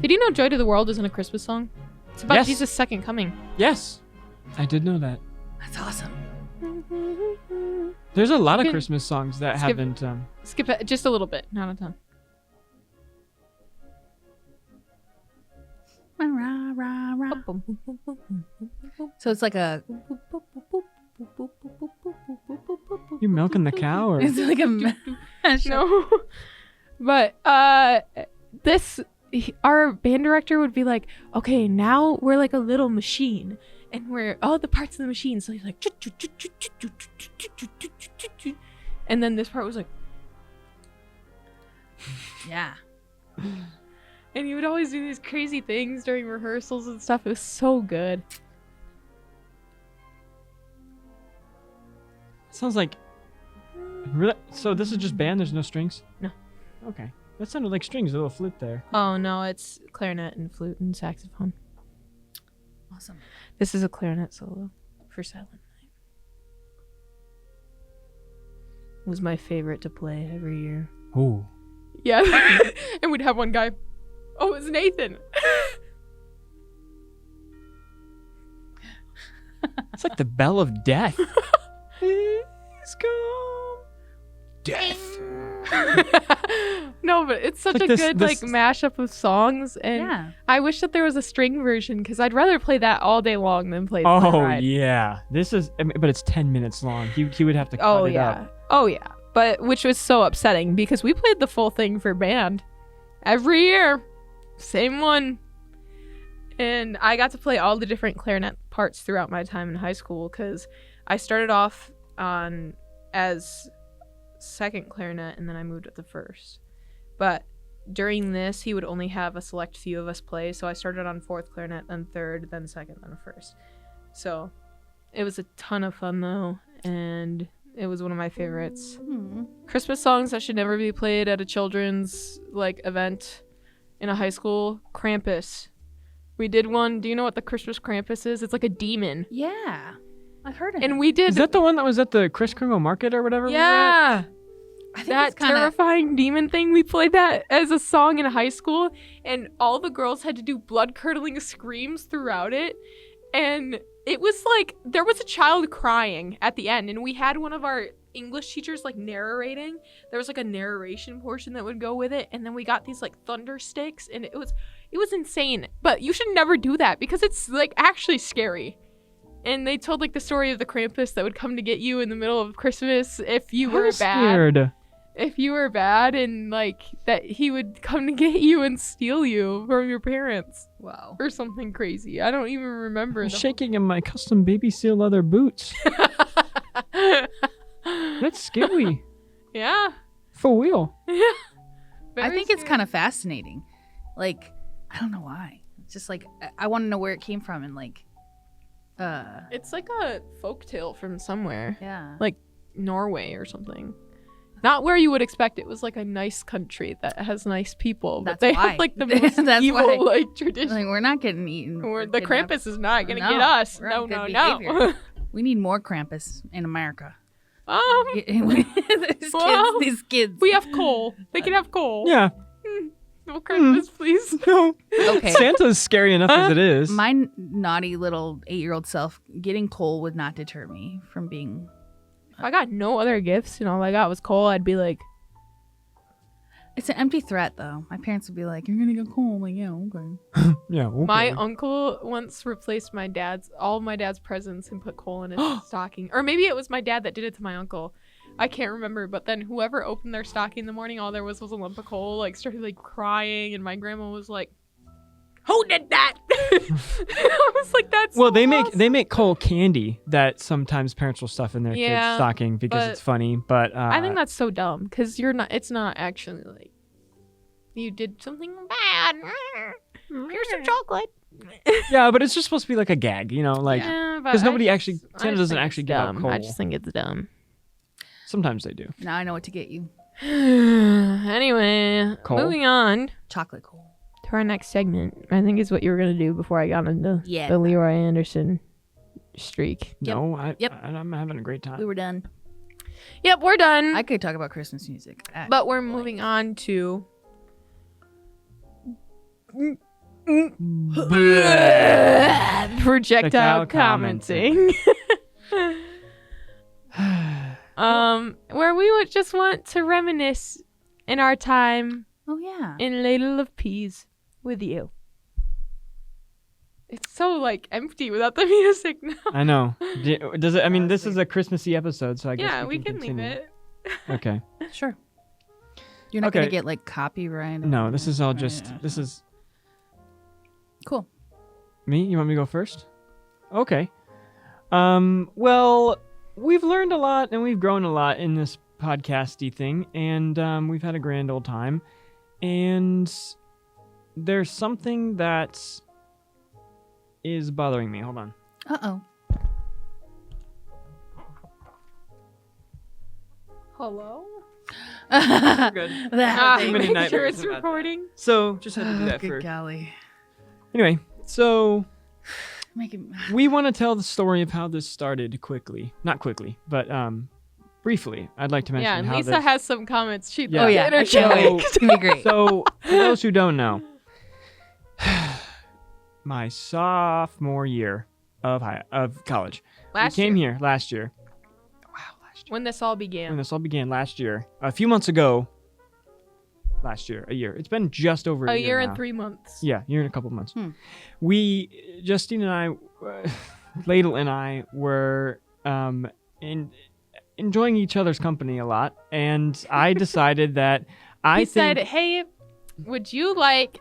Did you know Joy to the World isn't a Christmas song? It's about Yes. Jesus' second coming. Yes, I did know that. That's awesome. There's a lot of Skip- Christmas songs that skip- haven't. Skip it just a little bit, not a ton. Rah, rah, rah. So it's like a. You milking the cow, or It's like a mashup. No. But our band director would be like, okay, now we're like a little machine and we're all the parts of the machine. So he's like, and then this part was like, Yeah. and he would always do these crazy things during rehearsals and stuff. It was so good. sounds like. Really? So this is just band. There's no strings. No. Okay, that sounded like strings. A little flute there. Oh no, it's clarinet and flute and saxophone. Awesome. This is a clarinet solo for Silent Night. It was my favorite to play every year. Ooh. Yeah. And we'd have one guy. Oh, it's Nathan. It's like the bell of death. Please come. Death. No, but it's such Like a this- good this- like mashup of songs, and Yeah. I wish that there was a string version because I'd rather play that all day long than play the Sleigh Oh Ride. yeah, this is. I mean, but it's 10 minutes long. He would have to cut Oh it yeah. up. Oh yeah. But which was so upsetting because we played the full thing for band every year, same one, and I got to play all the different clarinet parts throughout my time in high school because I started off on as second clarinet and then I moved up to first. But during this, he would only have a select few of us play, so I started on fourth clarinet, then third, then second, then first. So it was a ton of fun though, and it was one of my favorites. Christmas songs that should never be played at a children's like event in a high school. Krampus. We did one. Do you know what the Christmas Krampus is? It's like a demon. Yeah. I've heard of And it. we did Is that the one that was at the Kris Kringle Market or whatever? we were at? yeah. I think That it's kind of. terrifying demon thing. We played that as a song in high school, and all the girls had to do blood-curdling screams throughout it. And it was like there was a child crying at the end, and we had one of our English teachers like narrating. There was like a narration portion that would go with it, and then we got these like thunder sticks, and it was insane. But you should never do that because it's like actually scary. And they told like the story of the Krampus that would come to get you in the middle of Christmas if you were I'm bad. scared. If you were bad, and like that he would come to get you and steal you from your parents Wow. or something crazy. I don't even remember. I'm the shaking in my custom baby seal leather boots. That's scary. Yeah. For real. Yeah. I think it's kind of fascinating. Like, I don't know why. It's just like, I want to know where it came from and like, It's like a folktale from somewhere, yeah. like Norway or something. Not where you would expect. It was like a nice country that has nice people, but That's they why. have like the most That's evil why. like tradition. Like, we're not getting eaten. Or or the kidnapped. Krampus is not gonna No, get us. we're No, on no, good no. behavior. We need more Krampus in America. Well, These kids. we have coal. They can have coal. Yeah. No Krampus, please. No. Okay. Santa's scary enough as it is. My naughty little 8-year-old self, getting coal would not deter me from being. If I got no other gifts and all I got was coal, I'd be like, It's an empty threat, though. My parents would be like, "You're gonna get coal." I'm like, yeah, okay. Yeah. Okay. my uncle once replaced all of my dad's presents and put coal in his stocking. Or maybe it was my dad that did it to my uncle. I can't remember. But then whoever opened their stocking in the morning, all there was a lump of coal, like started like crying. And my grandma was like, Who did that? I was like, that's Well, so awesome. they make coal candy that sometimes parents will stuff in their kids' Yeah, stocking because but it's funny. But I think that's so dumb because it's not actually like you did something bad. Here's some chocolate. yeah, but it's just supposed to be like a gag, like because nobody actually Santa doesn't actually give out coal. I just think it's dumb. Sometimes they do. Now I know what to get you. Anyway, Coal? moving on Chocolate coal. to our next segment. I think is what you were gonna do before I got into Yeah. the Leroy Anderson streak. Yep. No, Yep. I'm having a great time. We were done. Yep, we're done. I could talk about Christmas music. But we're moving on to projectile commenting. Where we would just want to reminisce in our time Oh, yeah. in Ladle of Peas with you. It's so like empty without the music now. I know. Does it? I mean, this is a Christmassy episode, so I guess Yeah, we can leave continue. it. Okay. Sure. You're not going Okay. to get like copyright. No, this is all Right. just. This is Cool. me. You want me to go first? Okay. Well, we've learned a lot and we've grown a lot in this podcasty thing, and we've had a grand old time. And there's something that is bothering me. Hold on. Uh-oh. Hello? Good. That Many Make nightmares sure it's about that. recording. So just had to do that good first. golly. Anyway, so Make it... we want to tell the story of how this started quickly. Not quickly, but briefly. I'd like to mention Yeah, and how Lisa this... has some comments. She Yeah. Oh, yeah. I can't interject. wait. It's going to be great. So, for those who don't know, my sophomore year of college. Last we came year, here last year. Wow, last year. when this all began. When this all began last year. A few months ago. Last year. A year. It's been just over a A year now. and 3 months. Yeah, year and a couple months. Justine and I, Ladle and I were enjoying each other's company a lot, and I decided that He said, hey, would you like,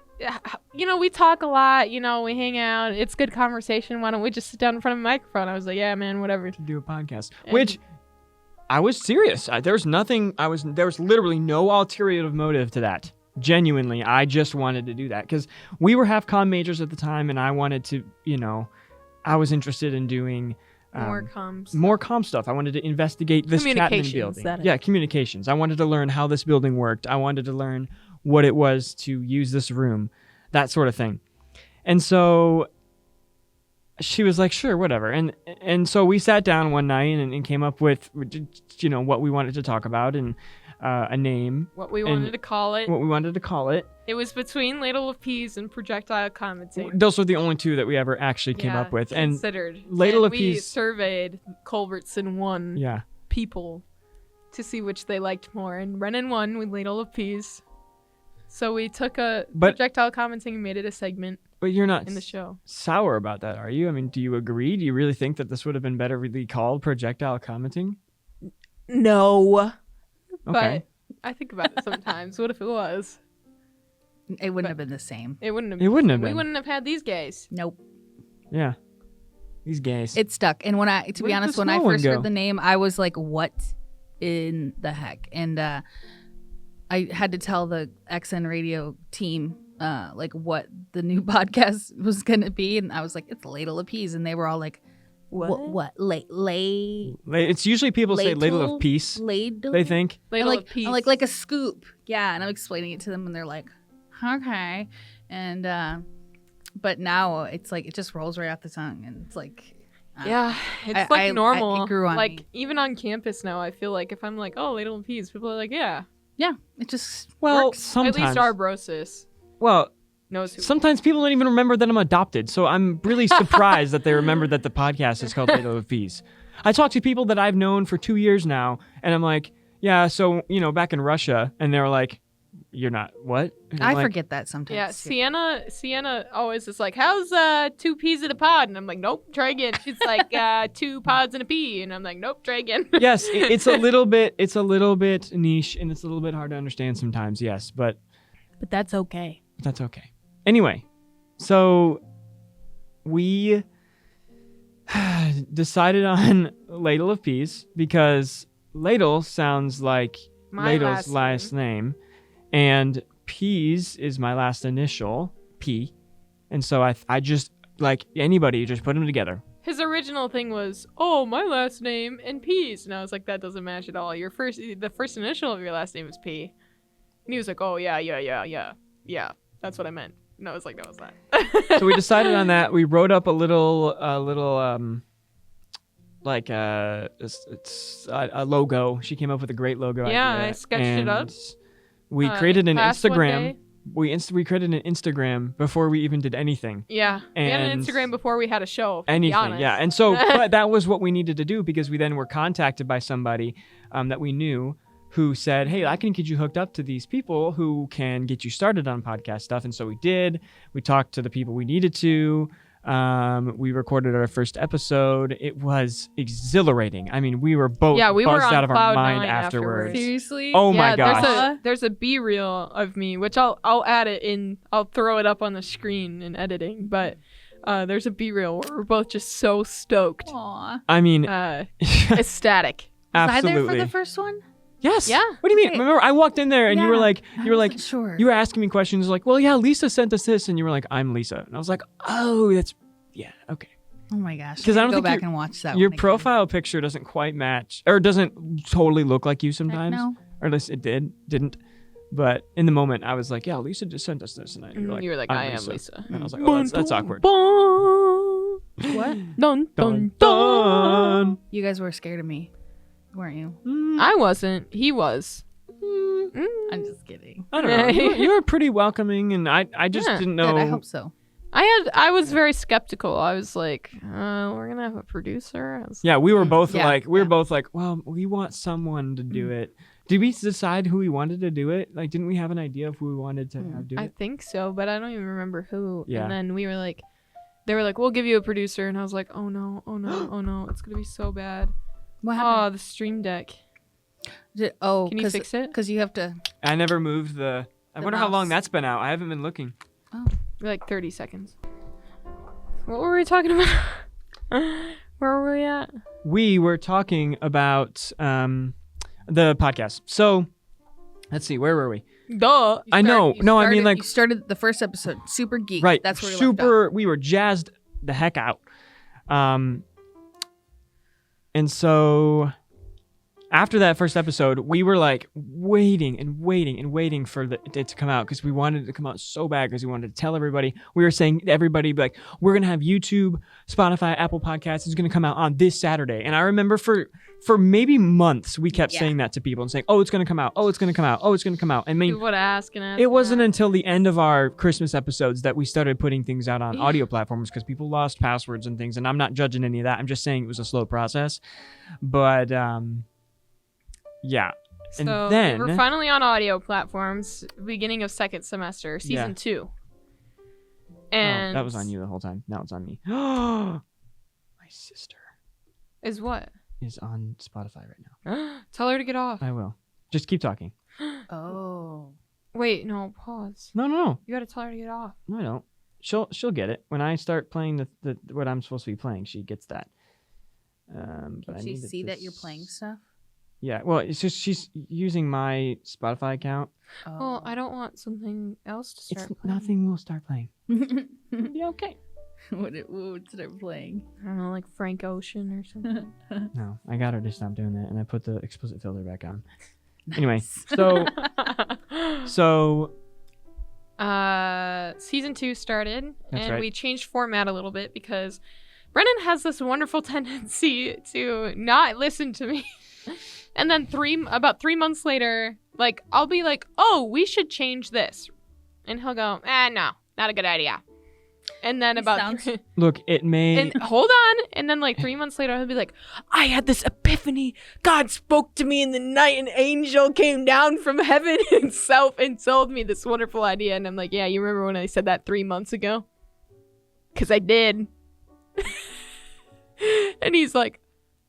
we talk a lot, we hang out, it's good conversation, why don't we just sit down in front of a microphone? I was like, yeah, man, whatever. to do a podcast, And- which I was serious. There was literally no ulterior motive to that. Genuinely, I just wanted to do that because we were half comm majors at the time, and I wanted to, I was interested in doing More comms. more comm stuff. I wanted to investigate this Chapman Communications, building. that is. Yeah, communications. I wanted to learn how this building worked. I wanted to learn what it was to use this room, that sort of thing. And so she was like, sure, whatever. And so we sat down one night and came up with, what we wanted to talk about and a name, What we wanted and to call it. what we wanted to call it. It was between Ladle of Peas and projectile commenting. Those were the only two that we ever actually came up with. And considered. Ladle and of we Peas- surveyed Culbertson 1 yeah. people to see which they liked more, and Renan won with Ladle of Peas. So we took a But- projectile commenting and made it a segment But you're not in the show. sour about that, are you? I mean, do you agree? Do you really think that this would have been better really called projectile commenting? No. Okay. But I think about it sometimes. What if it was? It wouldn't have been the same. It wouldn't have It wouldn't have We been. wouldn't have had these guys. Nope. Yeah. These guys. It stuck. And to Where be did honest, the when I small one first go? heard the name, I was like, what in the heck? And I had to tell the XN radio team what the new podcast was going to be. And I was like, it's Ladle of Peas. And they were all like, what? It's usually people say ladle of peace, Ladle? they think. Ladle I'm of Peas. like a scoop. Yeah. And I'm explaining it to them and they're like, okay. And, but now it's like, it just rolls right off the tongue. And it's like, Yeah, it's I- normal. it grew on like me. even on campus now, I feel like if I'm like, oh, Ladle of Peas, people are like, yeah. yeah, it just Well, works. sometimes. At least our brosis Well, knows who. sometimes people don't even remember that I'm adopted. So I'm really surprised that they remember that the podcast is called Ladle of Peas. I talk to people that I've known for 2 years now, and I'm like, yeah, so, back in Russia, and they're like, you're not, what? And I'm I like, forget that sometimes. Yeah, too. Sienna always is like, how's 2 peas in a pod? And I'm like, nope, try again. She's like, 2 pods in a pea. And I'm like, nope, try again. Yes, it's a little bit niche, and it's a little bit hard to understand sometimes, yes, but But that's okay. that's okay. Anyway, So we decided on Ladle of Peas because Ladle sounds like My Ladle's last name, and Peas is my last initial, P. And so I just, like anybody, just put them together. His original thing was, oh, my last name and Peas. And I was like, that doesn't match at all. The first initial of your last name is P. And he was like, oh, yeah. That's what I meant. And I was like, no, it's not. So we decided on that. We wrote up a little logo. She came up with a great logo idea. Yeah, I sketched it up. We created an class one Instagram. day. We created an Instagram before we even did anything. Yeah, we had an And Instagram before we had a show. To be Anything, honest. yeah. And so but that was what we needed to do because we then were contacted by somebody that we knew who said, hey, I can get you hooked up to these people who can get you started on podcast stuff. And so we did. We talked to the people we needed to. We recorded our first episode. It was exhilarating. I mean, we were both we were buzzed on out of our cloud mind nine afterwards. Seriously? Oh my gosh. There's a B-reel of me, which I'll add it in. I'll throw it up on the screen in editing. But there's a B-reel where we're both just so stoked, Aw. I mean, ecstatic. Was I absolutely. there for the first one? Yes. Yeah. What do you mean? Okay. Remember, I walked in there and you were like, Sure. you were asking me questions like, well, yeah, Lisa sent us this, and you were like, I'm Lisa, and I was like, oh, yeah, okay. Oh my gosh. 'Cause I don't go think back and watch that Your one again. profile picture doesn't quite match, or doesn't totally look like you sometimes, No. or at least it didn't. But in the moment, I was like, yeah, Lisa just sent us this, and You were like, I am Lisa. And I was like, oh, that's awkward. What? Dun, dun, dun. Dun. You guys were scared of me, weren't you? I wasn't. He was. I'm just kidding. I don't know. You were pretty welcoming, and I just Yeah. didn't know. Good, I hope so. I was very skeptical. I was like, we're gonna have a producer. I was Yeah, we were both Yeah, like, yeah. well, we want someone to do it. Did we decide who we wanted to do it? Like, didn't we have an idea of who we wanted to have do I it? think so, but I don't even remember who. Yeah. And then they were like, we'll give you a producer, and I was like, oh no, it's gonna be so bad. What happened? Oh, the Stream Deck. Can you fix it? Because you have to. I never moved the. I wonder how long mouse. that's been out. I haven't been looking. Like 30 seconds. What were we talking about? Where were we at? We were talking about the podcast. So, let's see. Where were we? Duh. I know. No, I mean, like, you started the first episode, super geek. right. That's where we left off. super. We were jazzed the heck out. And so after that first episode, we were like waiting for it to come out because we wanted it to come out so bad because we wanted to tell everybody. We were saying to everybody, like, we're going to have YouTube, Spotify, Apple Podcasts. It's going to come out on this Saturday. And I remember for maybe months, we kept saying that to people and saying, oh, it's going to come out. Oh, it's going to come out. Oh, it's going to come out. I mean, People would ask and ask. it wasn't until the end of our Christmas episodes that we started putting things out on audio platforms because people lost passwords and things. And I'm not judging any of that. I'm just saying it was a slow process. But, yeah. And So then we're finally on audio platforms, beginning of second semester, season 2. And that was on you the whole time. Now it's on me. My sister Is what? is on Spotify right now. Tell her to get off. I will. Just keep talking. Oh. Wait, no, pause. No, You gotta tell her to get off. I don't. She'll get it when I start playing the what I'm supposed to be playing. She gets that. But I Can she need it see to that you're playing stuff? Yeah. Well, it's just she's using my Spotify account. Oh. Well, I don't want something else to start playing. Nothing will start playing. Yeah. Okay. What would start playing? I don't know, like Frank Ocean or something. No, I got her to stop doing that, and I put the explicit filter back on. Anyway, so Season 2 started, That's and right. we changed format a little bit because Brennan has this wonderful tendency to not listen to me. And then about 3 months later, like, I'll be like, oh, we should change this. And he'll go, no, not a good idea. And then look, it may. and hold on. And then like 3 months later, he'll be like, I had this epiphany. God spoke to me in the night. An angel came down from heaven himself and told me this wonderful idea. And I'm like, yeah, you remember when I said that 3 months ago? Because I did. And he's like,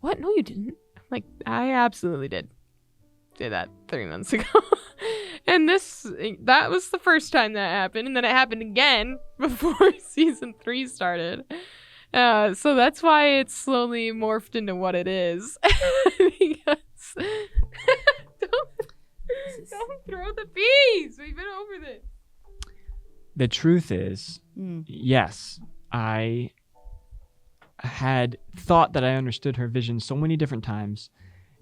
what? No, you didn't. I'm like, I absolutely did say that 3 months ago. And that was the first time that happened, and then it happened again before season 3 started. So that's why it's slowly morphed into what it is. Because don't throw the peas. We've been over this. The truth is, yes, I had thought that I understood her vision so many different times,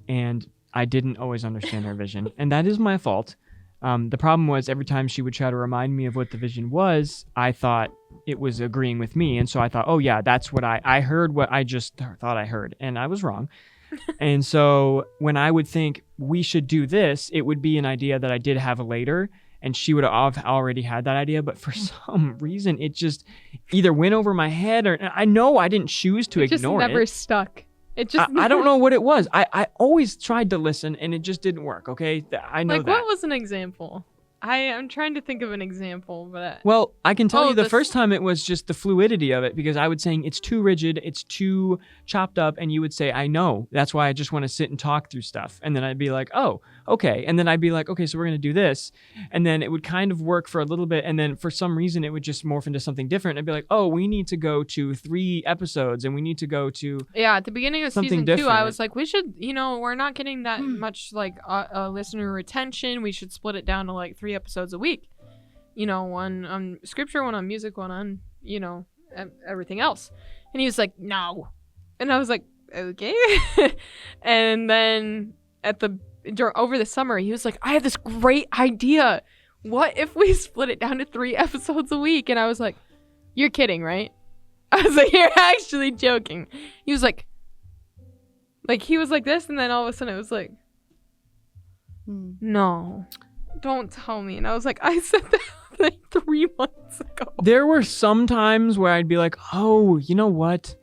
and I didn't always understand her vision, and that is my fault. The problem was every time she would try to remind me of what the vision was, I thought it was agreeing with me, and so I thought, oh yeah, that's what I heard what I just thought I heard, and I was wrong. And so when I would think we should do this, it would be an idea that I did have later, and she would have already had that idea, but for some reason it just either went over my head, or I know I didn't choose to ignore it. It just never stuck. It just I don't know what it was. I always tried to listen, and it just didn't work, okay? I know like, that. what was an example? I'm trying to think of an example, but... Well, I can tell you the first time it was just the fluidity of it, because I would saying it's too rigid, it's too chopped up, and you would say, I know. That's why I just want to sit and talk through stuff. And then I'd be like, oh, okay. And then I'd be like, okay, so we're going to do this. And then it would kind of work for a little bit, and then for some reason it would just morph into something different. I'd be like, oh, we need to go to 3 episodes, and we need to go to... Yeah, at the beginning of something season 2, different. I was like, we should, we're not getting that much, like, listener retention. We should split it down to, like, 3 episodes a week. One on scripture, one on music, one on, everything else. And he was like, no. And I was like, okay. And then over the summer, he was like, I have this great idea. What if we split it down to 3 episodes a week? And I was like, you're kidding, right? I was like, you're actually joking. He was like he was like this, and then all of a sudden it was like, no, don't tell me. And I was like, I said that like 3 months ago. There were some times where I'd be like, oh, you know what?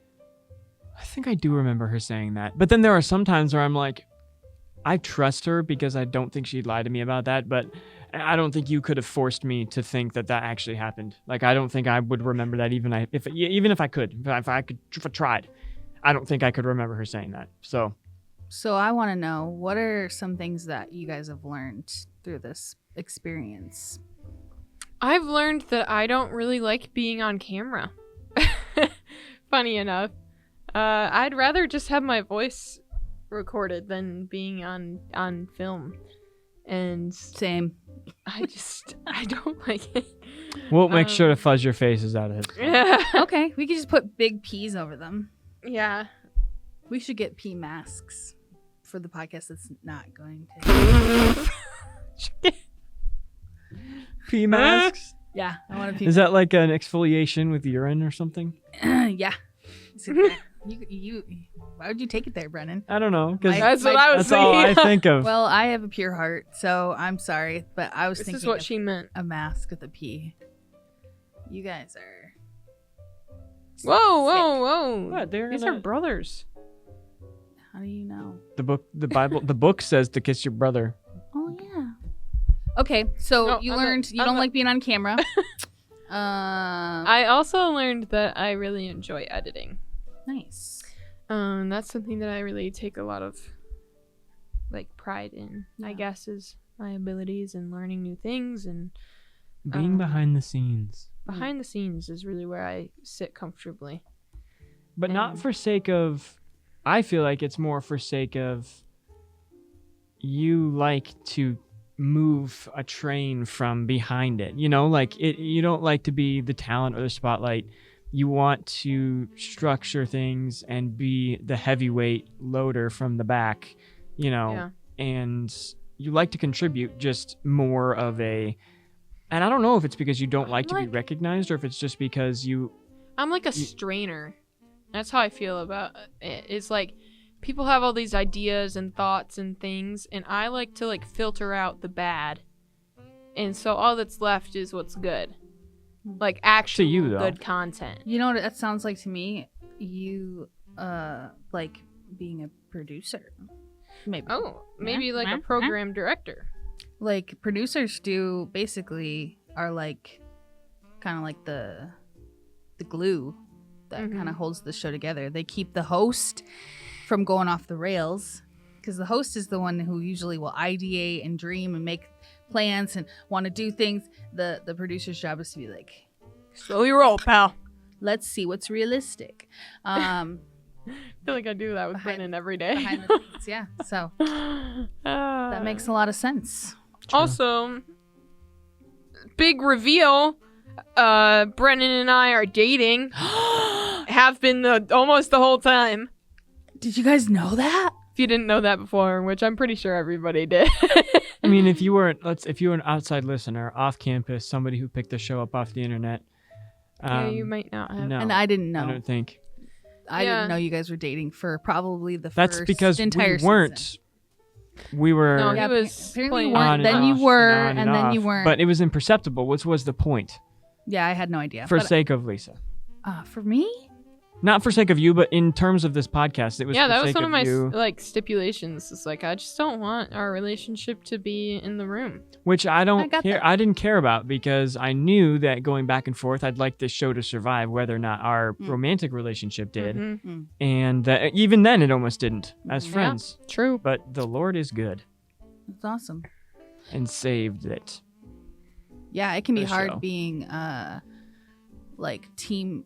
I think I do remember her saying that. But then there are some times where I'm like, I trust her because I don't think she'd lie to me about that. But I don't think you could have forced me to think that actually happened. Like, I don't think I would remember that even if I tried. I don't think I could remember her saying that. So I want to know, what are some things that you guys have learned through this experience? I've learned that I don't really like being on camera. Funny enough. I'd rather just have my voice recorded than being on film. And same. I don't like it. We'll make sure to fuzz your faces out of it. Yeah. Okay, we could just put big peas over them. Yeah. We should get pea masks for the podcast that's not going to. Pea masks? Yeah, I want a pea. Is that like an exfoliation with urine or something? Yeah. You. Why would you take it there, Brennan? I don't know. Because that's what I was that's all I think of. Well, I have a pure heart, so I'm sorry, but I was thinking this is what she meant. A mask with a pea. You guys are. Whoa! What? These are brothers. How do you know? The book says to kiss your brother. Oh yeah. Okay, so you learned you don't like being on camera. I also learned that I really enjoy editing. Nice. That's something that I really take a lot of pride in. Yeah. I guess is my abilities and learning new things, and Being behind the scenes. behind the scenes is really where I sit comfortably. But not for sake of... I feel like it's more for sake of you like to move a train from behind it. You don't like to be the talent or the spotlight. You want to structure things and be the heavyweight loader from the back, and you like to contribute just more of a... And I don't know if it's because you don't like to be recognized or if it's just because I'm like a strainer. That's how I feel about it. It's like people have all these ideas and thoughts and things, and I like to filter out the bad. And so all that's left is what's good. Like actual good content. You know what that sounds like to me? You like being a producer. Maybe. Oh, maybe a program director. Like producers do basically are kind of like the glue that kind of holds the show together. They keep the host from going off the rails, because the host is the one who usually will ideate and dream and make plans and want to do things, the producer's job is to be like, Slowly roll, pal. let's see what's realistic. I feel like I do that with Behind- Brennan every day. Behind the scenes, yeah. So that makes a lot of sense. Also, big reveal. Brennan and I are dating. Have been almost the whole time. Did you guys know that? If you didn't know that before, which I'm pretty sure everybody did. I mean, if you were an outside listener, off campus, somebody who picked the show up off the internet. Yeah, you might not have. No, And I didn't know. I don't think. I Yeah. didn't know you guys were dating for probably the That's first because entire we weren't. season. We were No, Yeah, he was apparently you playing weren't. on and Then off you were, and on and then you off, weren't. But it was imperceptible, which was the point. Yeah, I had no idea. For But, sake of Lisa. for me? Not for sake of you, but in terms of this podcast, it was Yeah, for that was sake one of my you, stipulations. It's like I just don't want our relationship to be in the room. which I don't got care. that. I didn't care about because I knew that going back and forth, I'd like this show to survive, whether or not our romantic relationship did, Mhm. and that even then it almost didn't as Yeah. friends. True. But the Lord is good That's awesome. and saved it. Yeah, it can be For hard show. being like team,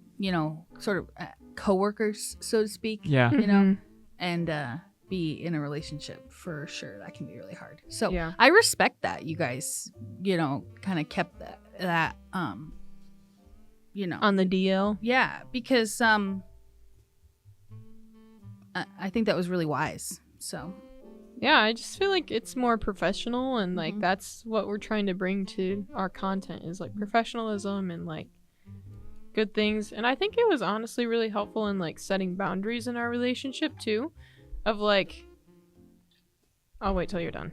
sort of coworkers, so to speak. Yeah. You know, Mhm. and be in a relationship for sure. That can be really hard. So Yeah. I respect that you guys, kind of kept that On the DL. yeah, because I think that was really wise. So Yeah, I just feel like it's more professional, and like Mhm. that's what we're trying to bring to our content is like professionalism and like good things. And I think it was honestly really helpful in like setting boundaries in our relationship too, of like. I'll wait till you're done.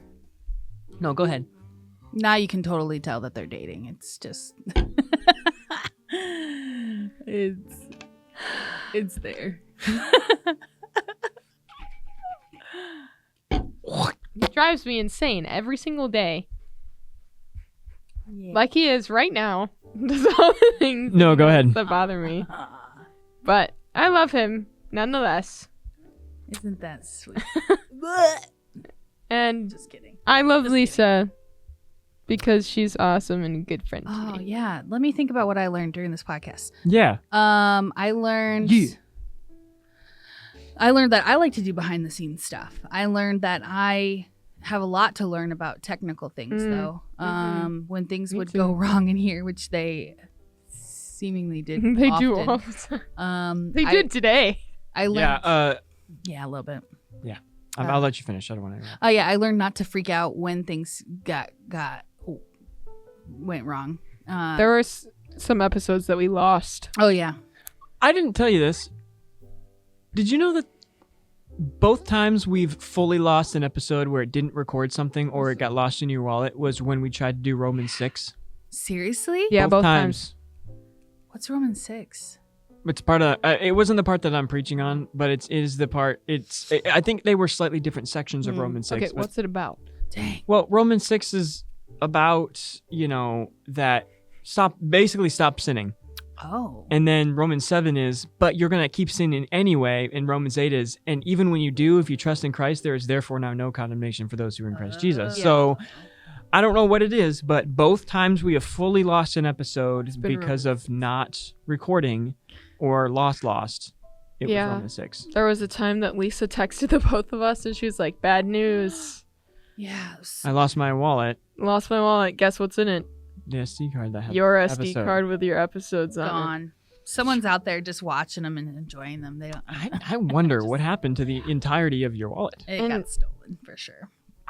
No, go ahead. now you can totally tell that they're dating. It's just it's there. He drives me insane every single day, Yeah. like he is right now. Does all the things No, go ahead. that bother me, but I love him nonetheless. Isn't that sweet? And Just kidding. I love Lisa because she's awesome and a good friend to Oh me. yeah. Let me think about what I learned during this podcast. Yeah. I learned that I like to do behind the scenes stuff. I learned that I have a lot to learn about technical things though. When things Me would too. go wrong in here, which they seemingly did. They do often. all the time. They I- did today. I learned Yeah. yeah, a little bit. I'll let you finish. I don't want to. Oh yeah, I learned not to freak out when things went wrong. There were some episodes that we lost. Oh yeah. I didn't tell you this. Did you know that both times we've fully lost an episode where it didn't record something or it got lost in your wallet was when we tried to do Romans 6? Seriously? Yeah, both times. What's Romans 6? It's part of. It wasn't the part that I'm preaching on, but it is the part. I think they were slightly different sections of Romans 6. Okay, but- what's it about? Dang. well, Romans 6 is about that stop sinning. Oh. And then Romans 7 is, but you're going to keep sinning anyway. And Romans 8 is, and even when you do, if you trust in Christ, there is therefore now no condemnation for those who are in Christ Jesus. Yeah. So I don't know what it is, but both times we have fully lost an episode been because of not recording or lost. It Yeah. was Romans 6. There was a time that Lisa texted the both of us and she was like, bad news. Yes. I lost my wallet, Lost my wallet. Guess what's in it? the SD card that had Your the SD episode. card with your episodes on it. Gone. Someone's out there just watching them and enjoying them. They don't. I wonder what happened to the entirety of your wallet. It And- got stolen for sure.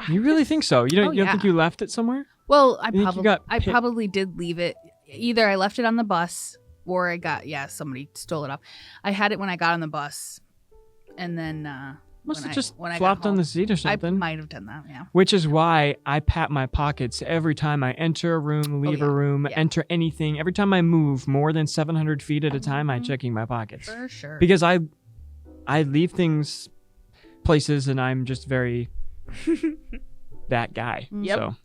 You really think so? You don't, Oh, you don't think yeah. you left it somewhere? Well, You think you got I pit- probably did leave it. Either I left it on the bus or somebody stole it off. I had it when I got on the bus, and then Must when have just when I got flopped on home. the seat or I something. might have done that. Yeah. Which is why I pat my pockets every time I enter a room, leave yeah. a room, Yeah. enter anything. Every time I move more than 700 feet at a time, I'm checking my pockets. For sure. Because I leave things places and I'm just very that guy. Yep. So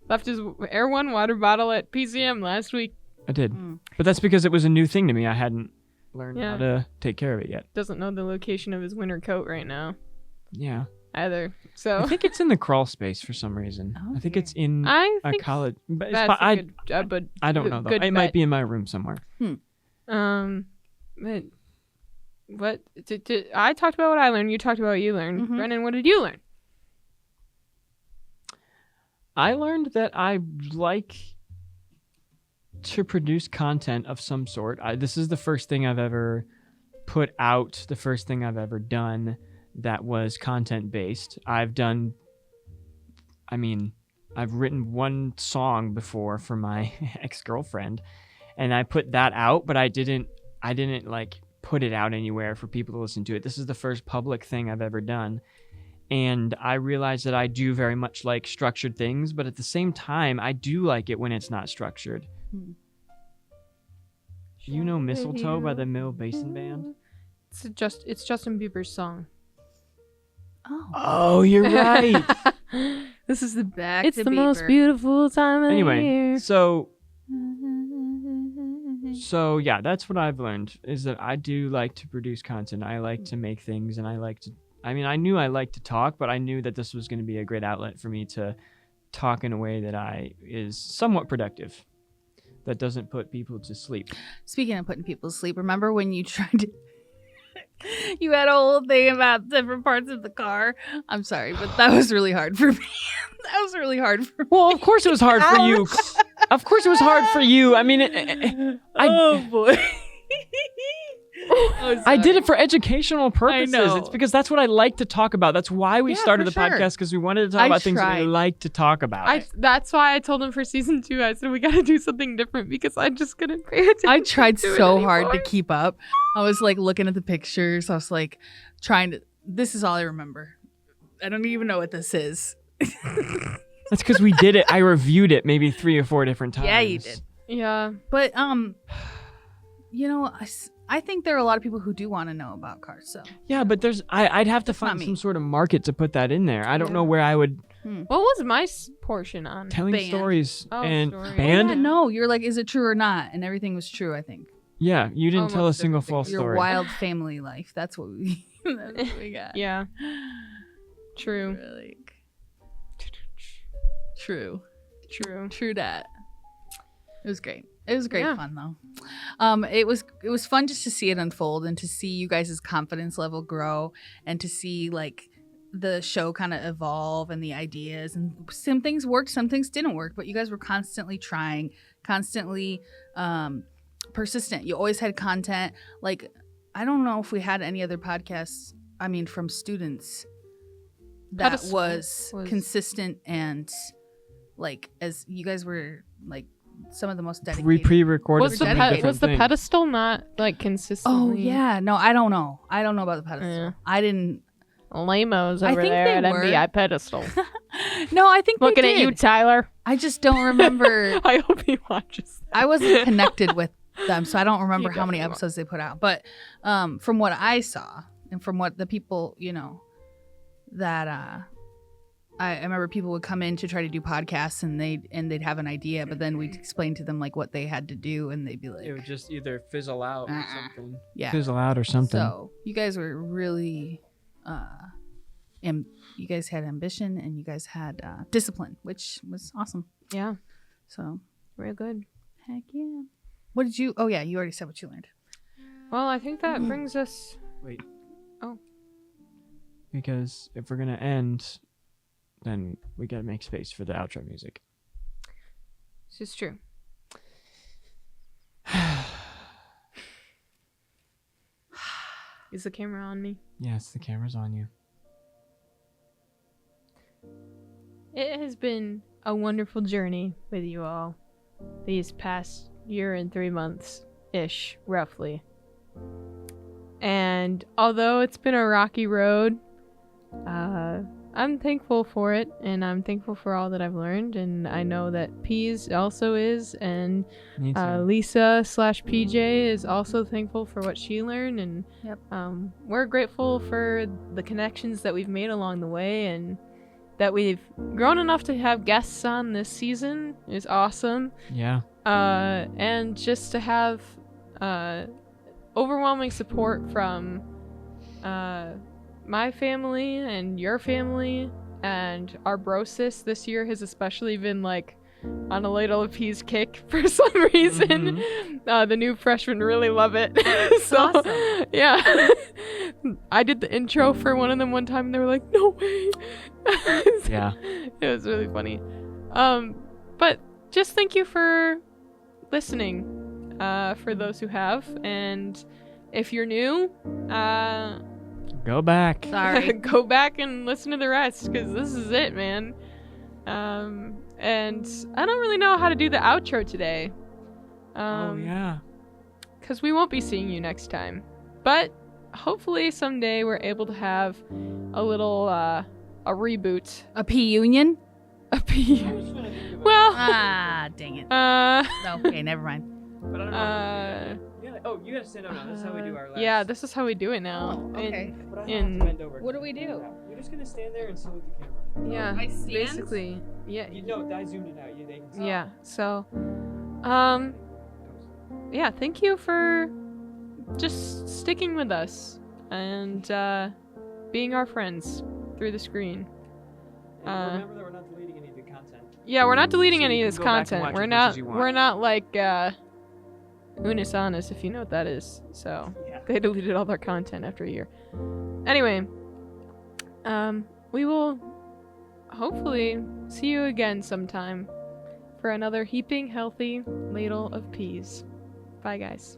Left his Air One water bottle at PCM last week. I did. Mm. But that's because it was a new thing to me. I hadn't learned Yeah. how to take care of it yet. Doesn't know the location of his winter coat right now. Yeah. either. So I think it's in the crawl space for some reason. Oh, I think dear. it's in I a think college. But that's I a good, I don't know though. good It might bet. be in my room somewhere. But what I talked about what I learned. You talked about what you learned. Mhm. Brennan, what did you learn? I learned that I like to produce content of some sort. This is the first thing I've ever put out, the first thing I've ever done that was content based. I've written one song before for my ex-girlfriend, and I put that out, but I didn't like put it out anywhere for people to listen to it. This is the first public thing I've ever done. And I realize that I do very much like structured things, but at the same time, I do like it when it's not structured. You know Mistletoe by the Mill Basin Band? It's Justin Bieber's song. Oh, you're right. This is the Back It's to the most Bieber. beautiful time of the Anyway, year. so yeah, that's what I've learned, is that I do like to produce content. I like to make things, and I knew I liked to talk, but I knew that this was going to be a great outlet for me to talk in a way that is somewhat productive, that doesn't put people to sleep. Speaking of putting people to sleep, remember when you tried to... You had a whole thing about different parts of the car. I'm sorry, but that was really hard for me. That was really hard for me. Well, of course it was hard for you. Of course it was hard for you. I mean, Oh, boy. I did it for educational purposes. know. It's because that's what I like to talk about. That's why we Yeah, started for the sure. podcast, because we wanted to talk I about things that we tried. like to talk about. That's why I told him for season 2. I said we got to do something different because I just couldn't pay attention. I tried to it so hard to anymore. keep up. I was like looking at the pictures. I was like trying to... This is all I remember. I don't even know what this is. That's because we did it. I reviewed it maybe 3 or 4 different times. Yeah, you did. Yeah. But, you know, I think there are a lot of people who do want to know about cars. So Yeah, but I'd have to That's not find me. some sort of market to put that in there. I don't Yeah. know where I would... What was my portion on? Telling Band. stories Oh, and stories. band. Yeah, no, you're like, is it true or not? And everything was true, I think. Yeah, you didn't tell a Almost single everything. false Your story. wild family life. That's what we, that's what we got. Yeah. True. Really. True. True. that. It was great. It was great Yeah. fun though. It was fun just to see it unfold and to see you guys' confidence level grow and to see like the show kind of evolve and the ideas, and some things worked, some things didn't work, but you guys were constantly trying, constantly persistent. You always had content. Like, I don't know if we had any other podcasts, I mean, from students that Pedestal was was- consistent, and like, as you guys were like some of the most dedicated. Pre-recorded Was the, some dedicated. different was the thing. pedestal not like consistently? Oh yeah, no, I don't know about the pedestal. Yeah. I didn't. Lamos I over think there they at were. MBI pedestal. No, I think Looking they at you, did. Tyler. I just don't remember. I hope he watches. I wasn't connected with them, so I don't remember You how many definitely episodes they put out. But from what I saw and from what the people, you know, that I remember people would come in to try to do podcasts, and they'd have an idea, but then we'd explain to them like what they had to do, and they'd be like, It would just either fizzle out or Uh-uh. something. yeah. Fizzle out or something. So you guys were really, you guys had ambition and you guys had discipline, which was awesome. Yeah, So real good. heck yeah. What did you? Oh yeah, you already said what you learned. Well, I think that brings us. Wait. Oh. Because if we're gonna end, then we gotta make space for the outro music. This is true. Is the camera on me? Yes, the camera's on you. It has been a wonderful journey with you all these past year and 3 months ish, roughly. And although it's been a rocky road, I'm thankful for it, and I'm thankful for all that I've learned, and I know that Peas also is, and Me too. Lisa/PJ is also thankful for what she learned, and Yep. we're grateful for the connections that we've made along the way, and that we've grown enough to have guests on this season is awesome. Yeah. And just to have overwhelming support from my family and your family and our bro sis this year has especially been like on a Ladle of Peas kick for some reason. The new freshmen really love it. So, awesome. Yeah. I did the intro for one of them one time and they were like, no way. Yeah. It was really funny. But just thank you for listening, for those who have. And if you're new, Go back. Sorry. go back and listen to the rest, because this is it, man. And I don't really know how to do the outro today. Oh, yeah. Because we won't be seeing you next time. But hopefully someday we're able to have a little, a reboot. A P union? A P. Well, Ah, dang it. Okay, never mind. But I don't know. You gotta stand up now. This is how we do our last. yeah, this is how we do it now. Oh, okay. But I have in- to bend over. What do we do? You're just gonna stand there and salute the camera. Yeah, I stand? basically. Yeah. You know, I zoomed it out. They can see. Yeah. So, yeah, thank you for just sticking with us and being our friends through the screen. And remember that we're not deleting any of the content. Yeah, we're not deleting So any you of can this go back and content. watch We're as much as you not. want. We're not like Unis Honest, if you know what that is. So Yeah. they deleted all their content after a year. Anyway, we will hopefully see you again sometime for another heaping healthy ladle of peas. Bye, guys.